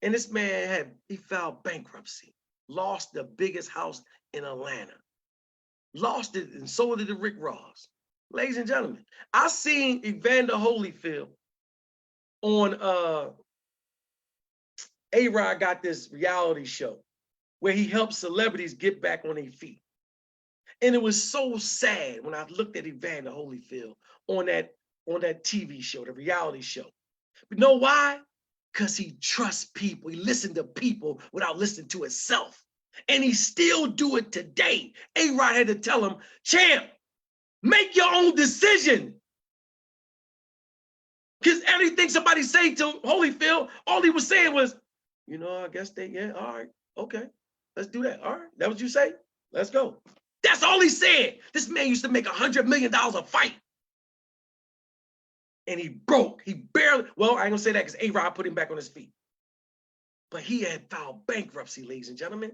And this man he filed bankruptcy, lost the biggest house in Atlanta, lost it and sold it to Rick Ross. Ladies and gentlemen, I seen Evander Holyfield on A-Rod got this reality show where he helps celebrities get back on their feet. And it was so sad when I looked at Evander Holyfield on that TV show, the reality show. You know why? Because he trusts people. He listened to people without listening to himself. And he still do it today. A-Rod had to tell him, champ, make your own decision. Because anything somebody say to Holyfield, all he was saying was, I guess yeah, all right, okay, let's do that. All right, that what you say? Let's go. That's all he said. This man used to make $100 million a fight. and he broke. He barely, well, I ain't gonna say that because A-Rod put him back on his feet. But he had filed bankruptcy, ladies and gentlemen.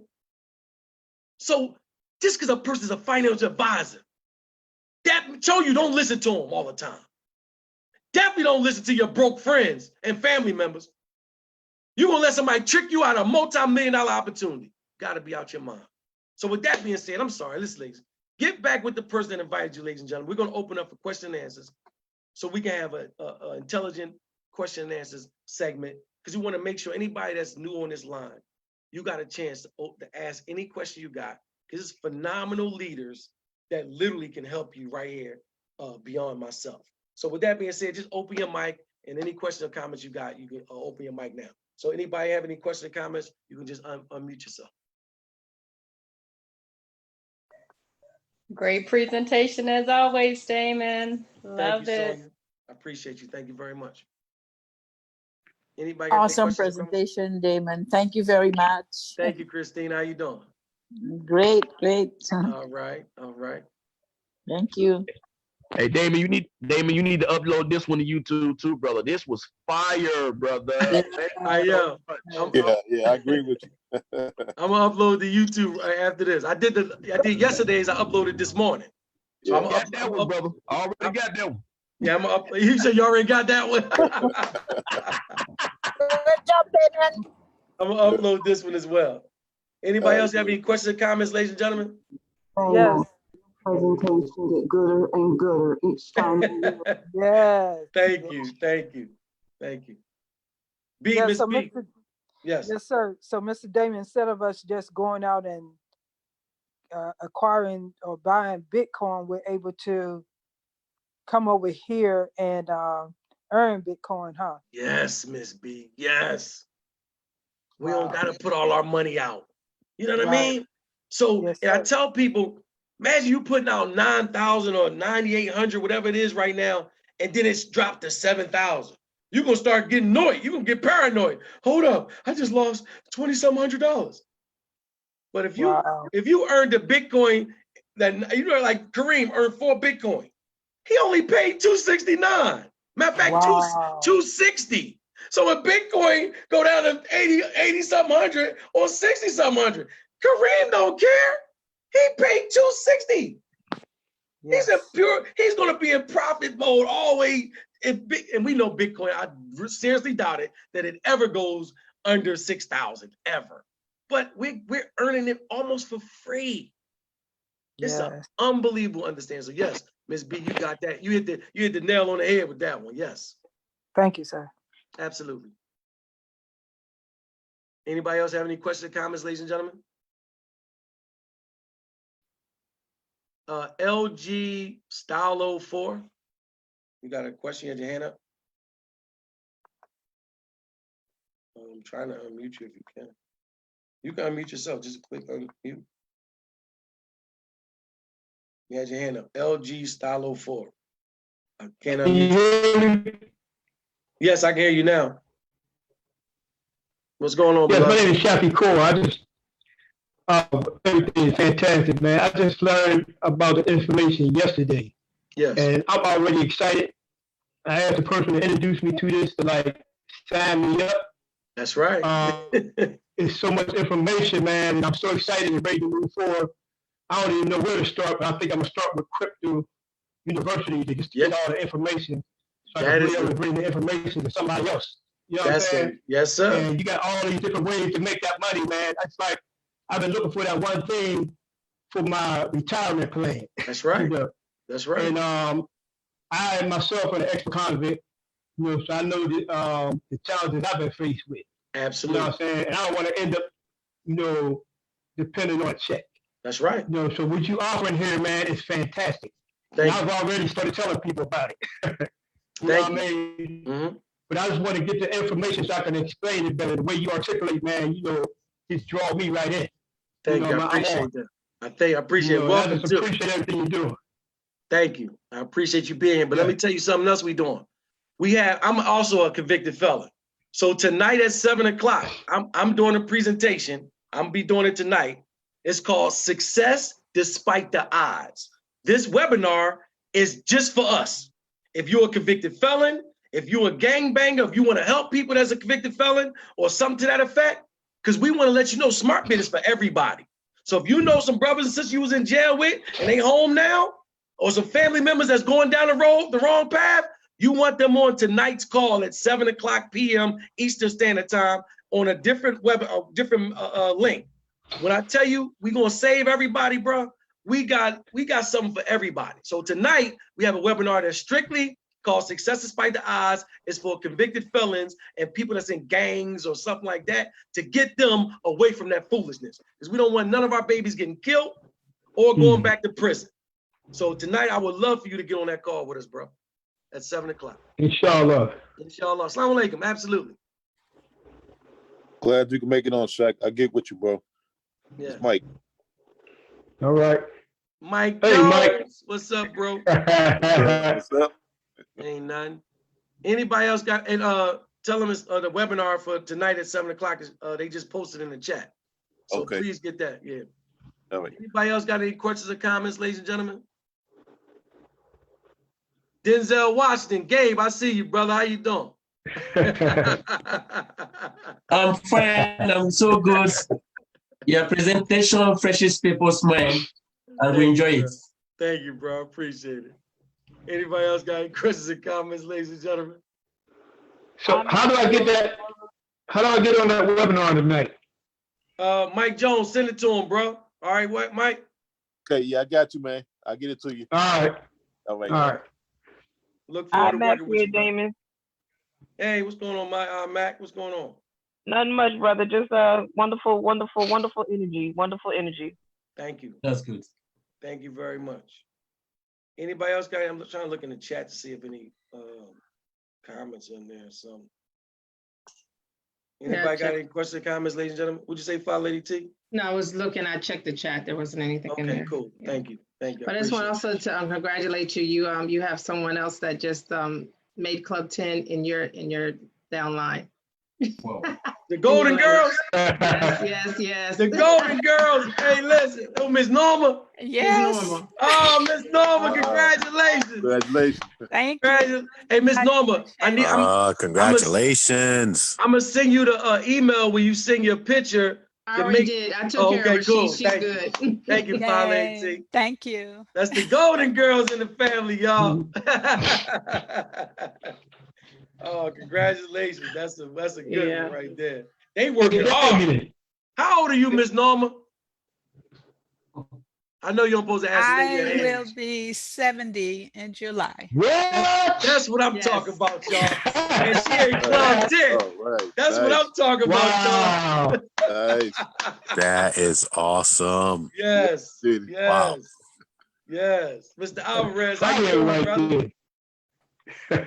So just because a person's a financial advisor, that show you don't listen to them all the time. Definitely don't listen to your broke friends and family members. You're gonna let somebody trick you out of a multi-million-dollar opportunity. Gotta be out your mind. So with that being said, I'm sorry, listen, ladies. Get back with the person that invited you, ladies and gentlemen. We're gonna open up for question and answers so we can have an intelligent question and answers segment, because we wanna make sure anybody that's new on this line, you got a chance to ask any question you got, because it's phenomenal leaders that literally can help you right here beyond myself. So with that being said, just open your mic, and any questions or comments you got, you can open your mic now. So anybody have any questions or comments, you can just unmute yourself. Great presentation as always, Damon. Love it. Sonia. I appreciate you. Thank you very much. Anybody got any Awesome questions or comments? presentation, Damon. Thank you very much. Thank you, Christine. How you doing? Great, great. All right, all right. Thank you. Hey, Damon, you need to upload this one to YouTube too, brother. This was fire, brother. I am. Yeah, I agree with you. I'm gonna upload to YouTube after this. I did yesterday's. I uploaded this morning. So Yeah. I'm Got that one, brother. Already got that one. Yeah, I'm gonna up. You said you already got that one. Good job, Damon. I'm gonna upload this one as well. Anybody else have any questions or comments, ladies and gentlemen? Yes. Presentation get gooder and gooder each time. Yes. Thank you. B, Yes, Miss so B. Mr. Yes. Yes, sir. So, Mr. Damon, instead of us just going out and acquiring or buying Bitcoin, we're able to come over here and earn Bitcoin, huh? Yes, Miss B. Yes. We don't Wow. gotta put all our money out. You know what I Right. mean? So Yes, and I sir. tell people, imagine you putting out 9,000 or 9,800, whatever it is right now, and then it's dropped to 7,000. You're gonna start getting annoyed. You're gonna get paranoid. Hold up, I just lost $20-some $100. But if you Wow. earned a Bitcoin, that like Kareem earned 4 Bitcoin, he only paid $269. Matter of fact, Wow. 260. So if Bitcoin go down to 80 something hundred or 60 something hundred, Kareem don't care. He paid 260. Yes. He's gonna be in profit mode always. And we know Bitcoin, I seriously doubt it that it ever goes under 6,000 ever. But we're earning it almost for free. It's an Yes. unbelievable understanding. So yes, Miss B, you got that. You hit the nail on the head with that one. Yes, Thank you, sir. absolutely. Anybody else have any questions or comments, ladies and gentlemen? LG Style 04. You got a question? You had your hand up. I'm trying to unmute you if you can. You can unmute yourself. Just click unmute. You had your hand up. LG Style 04. I can't unmute you. Yes, I can hear you now. What's going on, Yes, my beloved? name is Shafi Kaur. I just, everything is fantastic, man. I just learned about the information yesterday, Yes. and I'm already excited. I asked the person to introduce me to this to like sign me up. That's right. It's so much information, man, and I'm so excited and ready to move forward. I don't even know where to start, but I think I'm gonna start with Crypto University to just get all the information, so I can be able to bring the information to somebody else. You know what I'm saying? Yes, sir. And you got all these different ways to make that money, man. It's like I've been looking for that one thing for my retirement plan. That's right. You know? That's right. And I myself am an ex-convict, you know, so I know the challenges I've been faced with. Absolutely. You know what I'm saying? And I don't want to end up, you know, depending on a check. That's right. You know, so what you offering here, man, is fantastic. And I've already started telling people about it. You know what I mean? Mm-hmm. But I just want to get the information so I can explain it better. The way you articulate, man, you know, just draw me right in. Thank you. I appreciate that. I appreciate it. Welcome. I just appreciate everything you're doing. Thank you. I appreciate you being here. But let me tell you something else we're doing. I'm also a convicted felon. So tonight at 7 o'clock, I'm doing a presentation. I'm gonna be doing it tonight. It's called Success Despite the Odds. This webinar is just for us. if you're a convicted felon, if you're a gangbanger, if you want to help people that's a convicted felon or something to that effect, because we want to let you know Zmartbit is for everybody. So if you know some brothers and sisters you was in jail with and they home now, or some family members that's going down the road, the wrong path, you want them on tonight's call at 7:00 p.m. Eastern Standard Time on a different link. When I tell you we're gonna save everybody, bro, we got something for everybody. So tonight we have a webinar that's strictly called Success Despite the Odds. It's for convicted felons and people that's in gangs or something like that to get them away from that foolishness. Because we don't want none of our babies getting killed or going back to prison. So tonight I would love for you to get on that call with us, bro, at 7:00. Inshallah. Inshallah. Assalamu alaikum. Absolutely. Glad you can make it on, Shaq. I get with you, bro. Yeah. It's Mike. All right. Mike Hey, Jones. Mike. What's up, bro? What's up? Ain't none. Anybody else got, and tell them it's the webinar for tonight at 7:00 is they just posted in the chat. So Okay. please get that. Yeah. All right. Anybody else got any questions or comments, ladies and gentlemen? Denzel Washington, Gabe, I see you, brother. How you doing? I'm fine. I'm so good. Your presentation freshes people's mind, and we enjoy it. Thank you, bro. I appreciate it. Anybody else got any questions or comments, ladies and gentlemen? So how do I get that? How do I get on that webinar tonight? Mike Jones, send it to him, bro. All right, what, Mike? Okay, yeah, I got you, man. I'll get it to you. All right. All right. All right. Look forward to I'm back working with here, you, bro. Damon. Hey, what's going on, Mac? What's going on? Nothing much, brother. Just wonderful, wonderful, wonderful energy. Wonderful energy. Thank you. That's good. Thank you very much. Anybody else got? I'm trying to look in the chat to see if any comments in there. So, anybody got any questions or comments, ladies and gentlemen? Would you say, File Lady T? No, I was looking, I checked the chat. There wasn't anything in Okay, there. cool. Yeah. Thank you. Thank you. But I just want also to congratulate you. You have someone else that just made Club 10 in your downline. Whoa. The Golden Girls. Yes. The Golden Girls. Hey, listen. Oh, Miss Norma. Yes. Oh, Miss Norma, congratulations. Congratulations. Thank you. Hey, Miss Norma, Congratulations. I'm gonna send you the email where you send your picture. I already did. I took care of her. Cool. She's good. Thank you, File Lady T. Thank you. That's the Golden Girls in the family, y'all. Oh, congratulations. That's a good one right there. They working hard. How old are you, Miss Norma? I know you're supposed to ask I your age. will be 70 in July. That's what I'm talking about, y'all. And she ain't Club 10. That's what I'm talking about, y'all. Nice. That is awesome. Yes. Wow. Yes. Mr. Alvarez, how you doing, brother?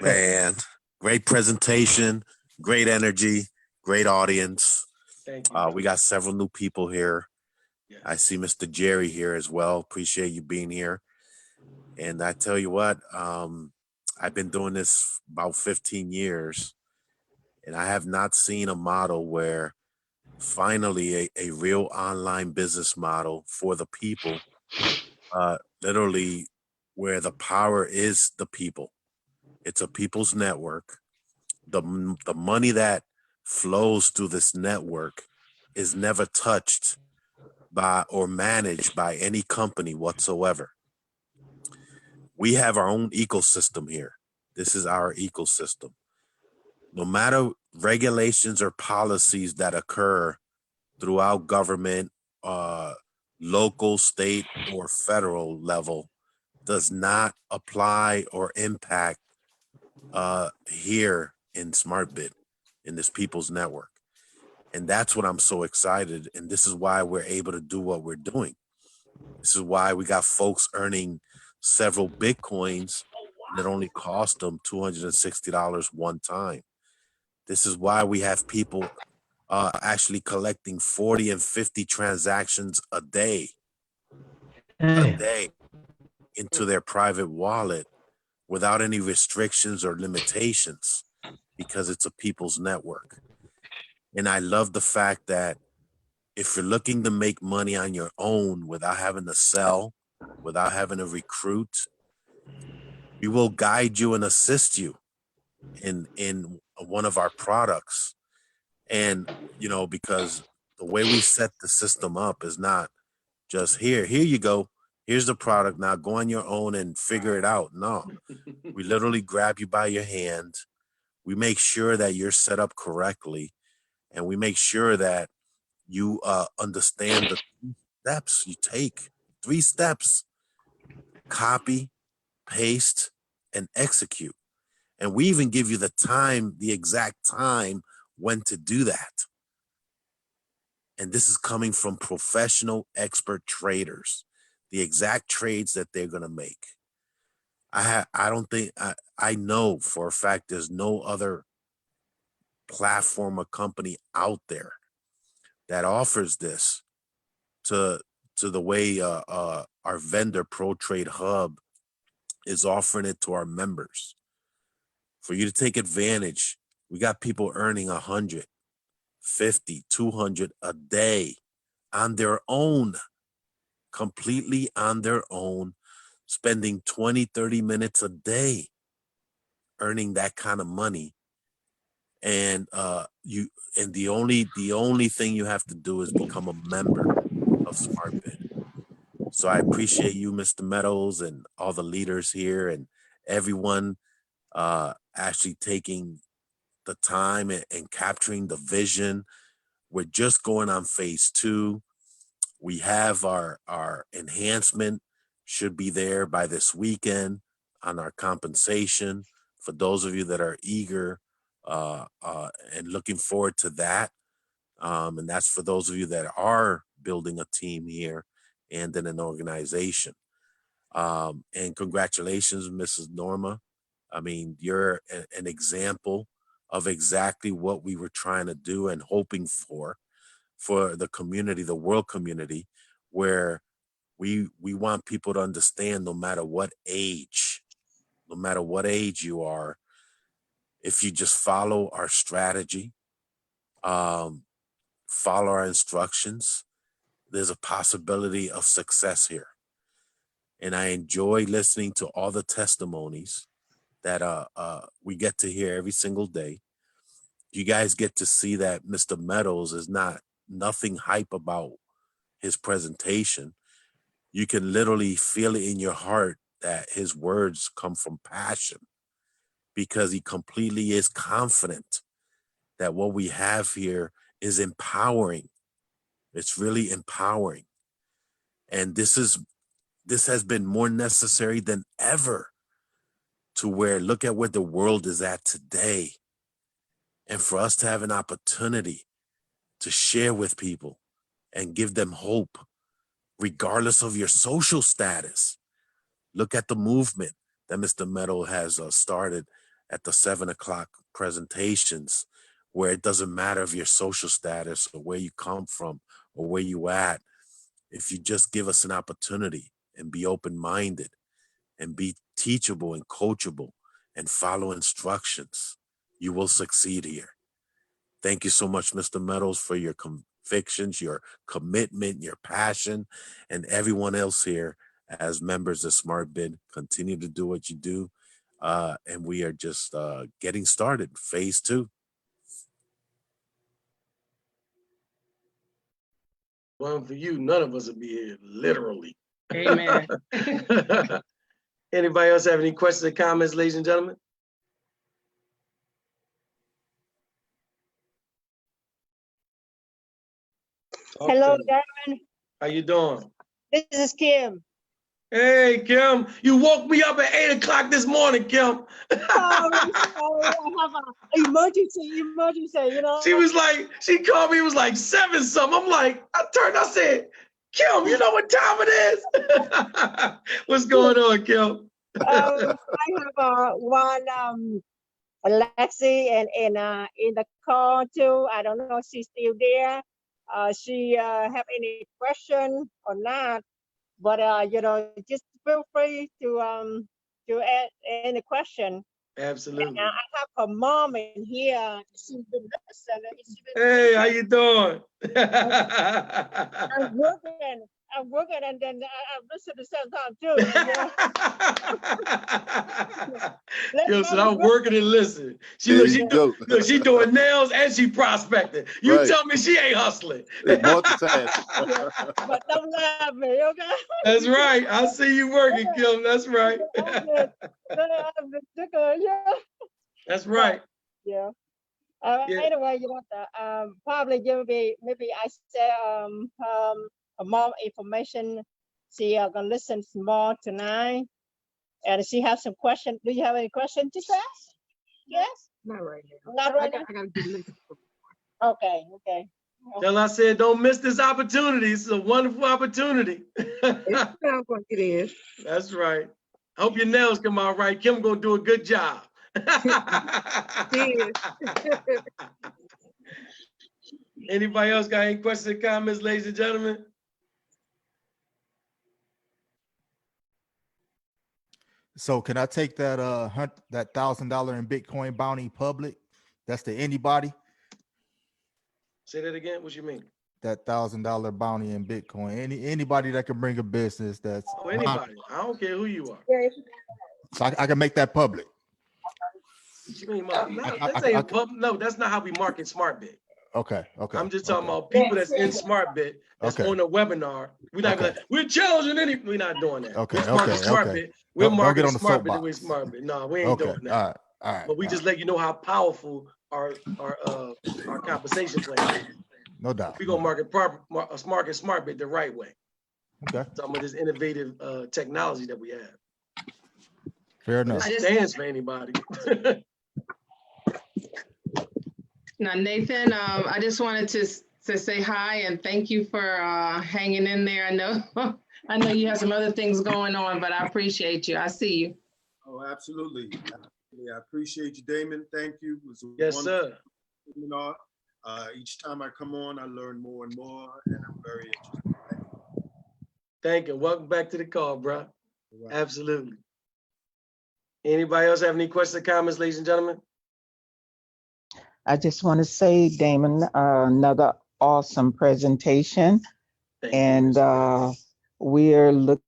Man, great presentation, great energy, great audience. Thank you. We got several new people here. Yes. I see Mr. Jerry here as well. Appreciate you being here. And I tell you what, I've been doing this about 15 years, and I have not seen a model where finally a real online business model for the people, literally where the power is the people. It's a people's network. The money that flows through this network is never touched by or managed by any company whatsoever. We have our own ecosystem here. This is our ecosystem. No matter regulations or policies that occur throughout government, local, state, or federal level does not apply or impact here in Zmartbit, in this people's network. And that's what I'm so excited. And this is why we're able to do what we're doing. This is why we got folks earning several Bitcoins that only cost them $260 one time. This is why we have people actually collecting 40 and 50 transactions a day into their private wallet without any restrictions or limitations, because it's a people's network. And I love the fact that if you're looking to make money on your own without having to sell, without having to recruit, We will guide you and assist you in one of our products. And, you know, because the way we set the system up is not just here you go. Here's the product. Now go on your own and figure it out. No, we literally grab you by your hand. We make sure that you're set up correctly. And we make sure that you understand the steps you take. 3 steps: copy, paste, and execute. And we even give you the time, the exact time when to do that. And this is coming from professional expert traders, the exact trades that they're going to make. I know for a fact there's no other platform or company out there that offers this to the way our vendor Pro Trade Hub is offering it to our members. For you to take advantage, we got people earning 100, 50, 200 a day on their own, completely on their own, spending 20, 30 minutes a day earning that kind of money. And the only thing you have to do is become a member of Zmartbit. So I appreciate you, Mr. Meadows, and all the leaders here and everyone actually taking the time and capturing the vision. We're just going on phase 2. We have our enhancement should be there by this weekend on our compensation for those of you that are eager and looking forward to that. And that's for those of you that are building a team here and in an organization. And congratulations, Mrs. Norma. I mean, you're an example of exactly what we were trying to do and hoping for the community, the world community, where we want people to understand no matter what age you are, if you just follow our strategy, follow our instructions, there's a possibility of success here. And I enjoy listening to all the testimonies that we get to hear every single day. You guys get to see that Mr. Meadows is nothing hype about his presentation. You can literally feel it in your heart that his words come from passion, because he completely is confident that what we have here is empowering. It's really empowering. And this has been more necessary than ever, to where look at where the world is at today. And for us to have an opportunity to share with people and give them hope, regardless of your social status. Look at the movement that Mr. Meadows has started at the 7 o'clock presentations, where it doesn't matter of your social status or where you come from or where you at. If you just give us an opportunity and be open-minded and be teachable and coachable and follow instructions, you will succeed here. Thank you so much, Mr. Meadows, for your convictions, your commitment, your passion, and everyone else here as members of Zmartbit. Continue to do what you do. And we are just getting started, phase 2. Well, for you, none of us would be here, literally. Amen. Anybody else have any questions or comments, ladies and gentlemen? Hello, Okay. Damon. How you doing? This is Kim. Hey, Kim. You woke me up at 8 o'clock this morning, Kim. Sorry, I have an emergency, you know. She called me, it was like 7 something. I'm like, I said, Kim, you know what time it is? What's going on, Kim? I have one Lexi and in the call too. I don't know if she's still there. She have any question or not, but you know, just feel free to add any question. Absolutely. And I have her mom in here. She's been listening. Hey, how you doing? I'm working, and then I listen at the same time too. Yo, so I'm working and listening. There you go. Look, she doing nails and she prospecting. You Right. tell me she ain't hustling. Multitasking. But don't laugh me, okay? That's right. I see you working, Kim. That's right. That's right. Yeah. Yeah. Anyway, probably maybe I say more information. She gonna listen more tonight, and she have some questions. Do you have any questions to ask? Yes. Not right now. Not right now. I gotta do this. Okay. Okay. Tell I said, don't miss this opportunity. It's a wonderful opportunity. It sounds like it is. That's right. I hope your nails come out right. Kim gonna do a good job. Anybody else got any questions or comments, ladies and gentlemen? So can I take that that $1,000 in Bitcoin bounty public? That's to anybody. Say that again. What you mean? That $1,000 bounty in Bitcoin. Anybody that can bring a business that's Anybody. I don't care who you are. So I can make that public. What you mean, no, that's not how we market Zmartbit. Okay. I'm just talking about people that's in Zmartbit that's on a webinar. We're not like, we're challenging any. We're not doing that. Okay. We're Zmartbit. We're marketing Zmartbit the way soapbox. Zmartbit. No, we ain't doing that. All right. But we just let you know how powerful our compensation plan is. No doubt. We're gonna market Zmartbit the right way. Okay. Talking about this innovative technology that we have. Fair enough. It stands for anybody. Now, Nathan, I just wanted to say hi and thank you for hanging in there. I know you have some other things going on, but I appreciate you. I see you. Oh, absolutely. I appreciate you, Damon. Thank you. It was a Yes, wonderful sir. seminar. Each time I come on, I learn more and more, and I'm very interested. Thank you. Welcome back to the call, bro. Right. Absolutely. Anybody else have any questions or comments, ladies and gentlemen? I just want to say, Damon, another awesome presentation. And we're looking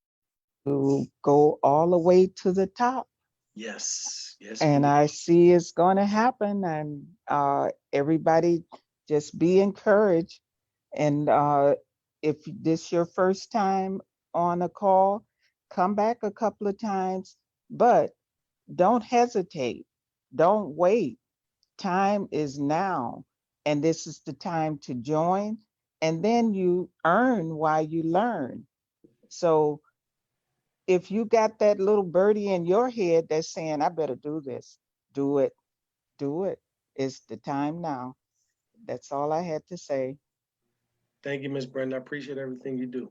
to go all the way to the top. Yes. Yes. And I see it's going to happen. And everybody just be encouraged. And if this is your first time on a call, come back a couple of times, but don't hesitate. Don't wait. Time is now, and this is the time to join, and then you earn while you learn. So if you got that little birdie in your head that's saying, I better do this, do it. It's the time now. That's all I had to say. Thank you, Ms. Brenda. I appreciate everything you do.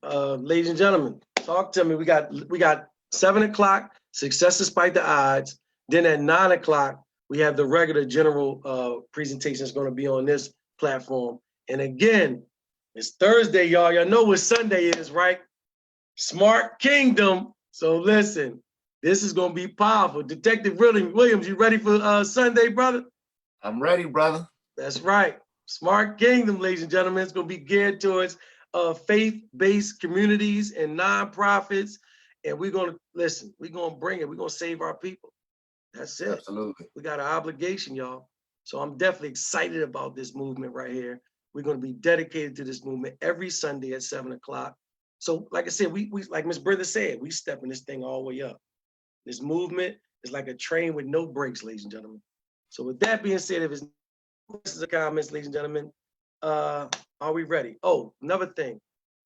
Ladies and gentlemen, talk to me. We got 7 o'clock, Success Despite the Odds. Then at 9 o'clock, we have the regular general presentation that's going to be on this platform. And again, it's Thursday, y'all. Y'all know what Sunday is, right? Smart Kingdom. So listen, this is going to be powerful. Detective Williams, you ready for Sunday, brother? I'm ready, brother. That's right. Smart Kingdom, ladies and gentlemen. It's going to be geared towards faith-based communities and nonprofits. And we're going to, listen, we're going to bring it. We're going to save our people. That's it. Absolutely. We got an obligation, y'all. So I'm definitely excited about this movement right here. We're going to be dedicated to this movement every Sunday at 7 o'clock. So like I said, we like Ms. Brenda said, we stepping this thing all the way up. This movement is like a train with no brakes, ladies and gentlemen. So with that being said, if it's questions or comments, ladies and gentlemen, are we ready? Oh, another thing.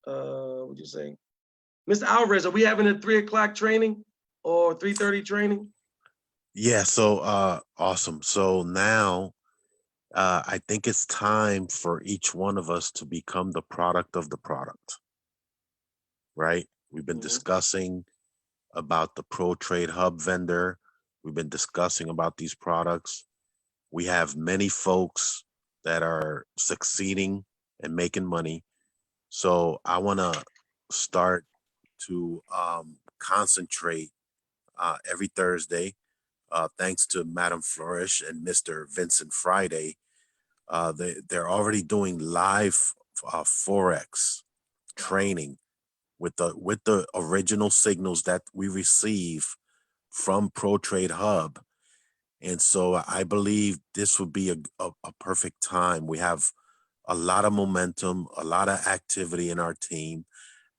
What'd you say? Mr. Alvarez, are we having a 3 o'clock training or 3:30 training? Yeah, so awesome. So now I think it's time for each one of us to become the product of the product, right? We've been discussing about the Pro Trade Hub vendor. We've been discussing about these products. We have many folks that are succeeding and making money. So I want to start to concentrate every Thursday. Thanks to Madam Flourish and Mr. Vincent Friday, they're already doing live Forex training with the original signals that we receive from Pro Trade Hub. And so I believe this would be a perfect time. We have a lot of momentum, a lot of activity in our team,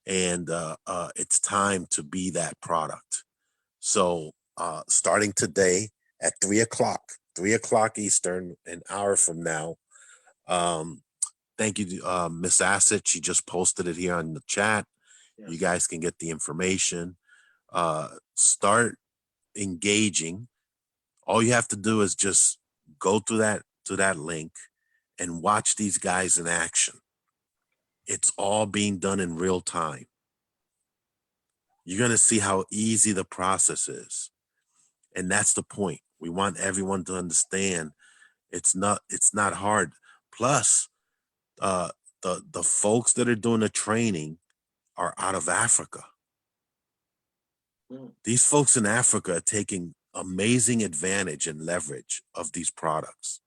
and it's time to be that product. So starting today at 3 o'clock Eastern, an hour from now. Thank you, Miss Asset. She just posted it here on the chat. Yes. You guys can get the information. Start engaging. All you have to do is just go to that link and watch these guys in action. It's all being done in real time. You're going to see how easy the process is. And that's the point. We want everyone to understand it's not hard. Plus, the folks that are doing the training are out of Africa. These folks in Africa are taking amazing advantage and leverage of these products.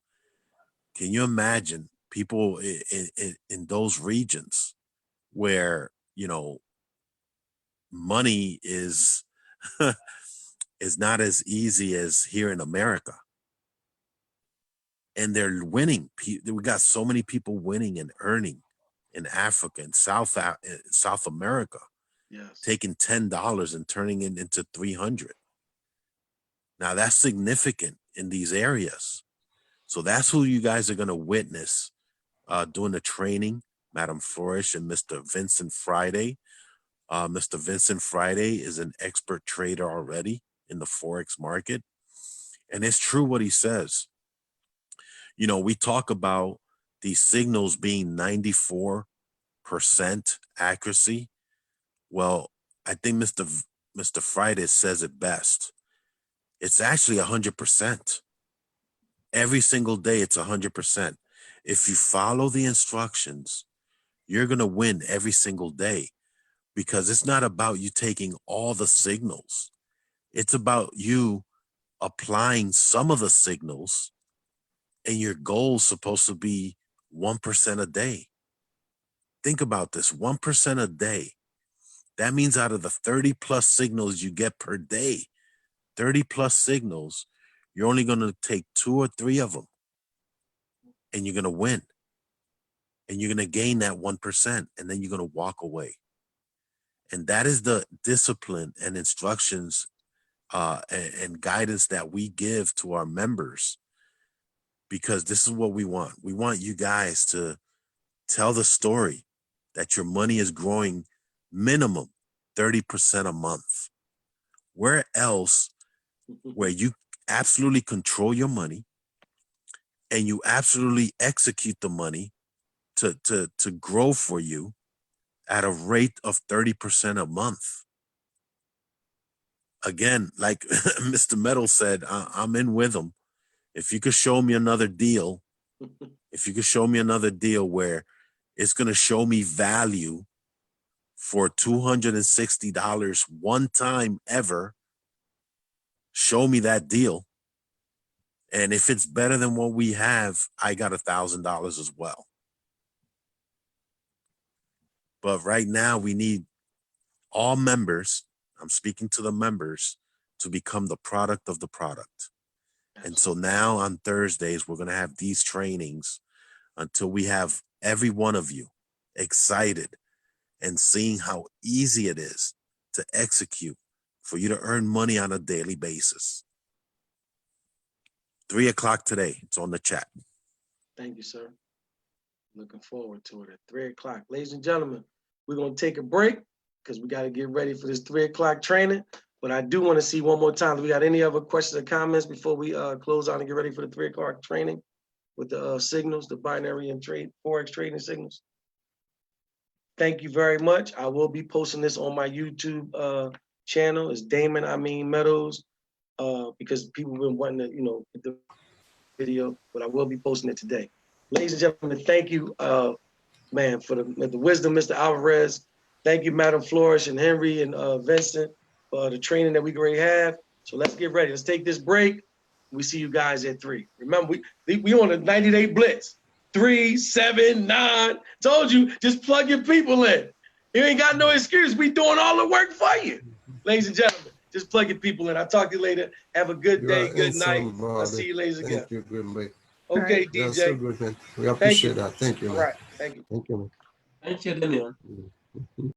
Can you imagine people in those regions where, money is is not as easy as here in America? And they're winning. We got so many people winning and earning in Africa and South America. Yes. Taking $10 and turning it into $300. Now that's significant in these areas. So that's who you guys are going to witness doing the training, Madam Flourish and Mr. Vincent Friday. Mr. Vincent Friday is an expert trader already in the Forex market. And it's true what he says. We talk about these signals being 94% accuracy. Well, I think Mr. Friday says it best. It's actually 100%. Every single day, it's 100%. If you follow the instructions, you're going to win every single day, because it's not about you taking all the signals. It's about you applying some of the signals, and your goal is supposed to be 1% a day. Think about this, 1% a day. That means out of the 30 plus signals you get per day, 30 plus signals, you're only going to take 2 or 3 of them, and you're going to win. And you're going to gain that 1%, and then you're going to walk away. And that is the discipline and instructions and guidance that we give to our members, because this is what we want. We want you guys to tell the story that your money is growing minimum 30% a month. Where else, where you absolutely control your money and you absolutely execute the money to grow for you at a rate of 30% a month? Again, like Mr. Meadows said, I'm in with him. If you could show me another deal, where it's going to show me value for $260 one time ever, show me that deal. And if it's better than what we have, I got $1,000 as well. But right now we need all members, I'm speaking to the members, to become the product of the product. And so now on Thursdays, we're going to have these trainings until we have every one of you excited and seeing how easy it is to execute for you to earn money on a daily basis. 3 o'clock today. It's on the chat. Thank you, sir. Looking forward to it at 3 o'clock. Ladies and gentlemen, we're going to take a break because we got to get ready for this 3 o'clock training. But I do want to see one more time, do we got any other questions or comments before we close out and get ready for the 3 o'clock training with the signals, the binary and Forex trading signals? Thank you very much. I will be posting this on my YouTube channel. It's Damon, Amin, Meadows, because people have been wanting to, get the video, but I will be posting it today. Ladies and gentlemen, thank you, man, for the wisdom, Mr. Alvarez. Thank you, Madam Flourish and Henry and Vincent, for the training that we already have. So let's get ready. Let's take this break. We see you guys at 3. Remember, we on a 90-day blitz. 3, 7, 9. Told you, just plug your people in. You ain't got no excuse. We doing all the work for you. Ladies and gentlemen, just plugging people in. I'll talk to you later. Have a good day, good night. I'll see you ladies again. Thank you, good man. Okay, Yeah, DJ. so good, man. We Thank you. appreciate that. Thank you, All man. right. Thank you. Thank you, man. Thank you, Damon.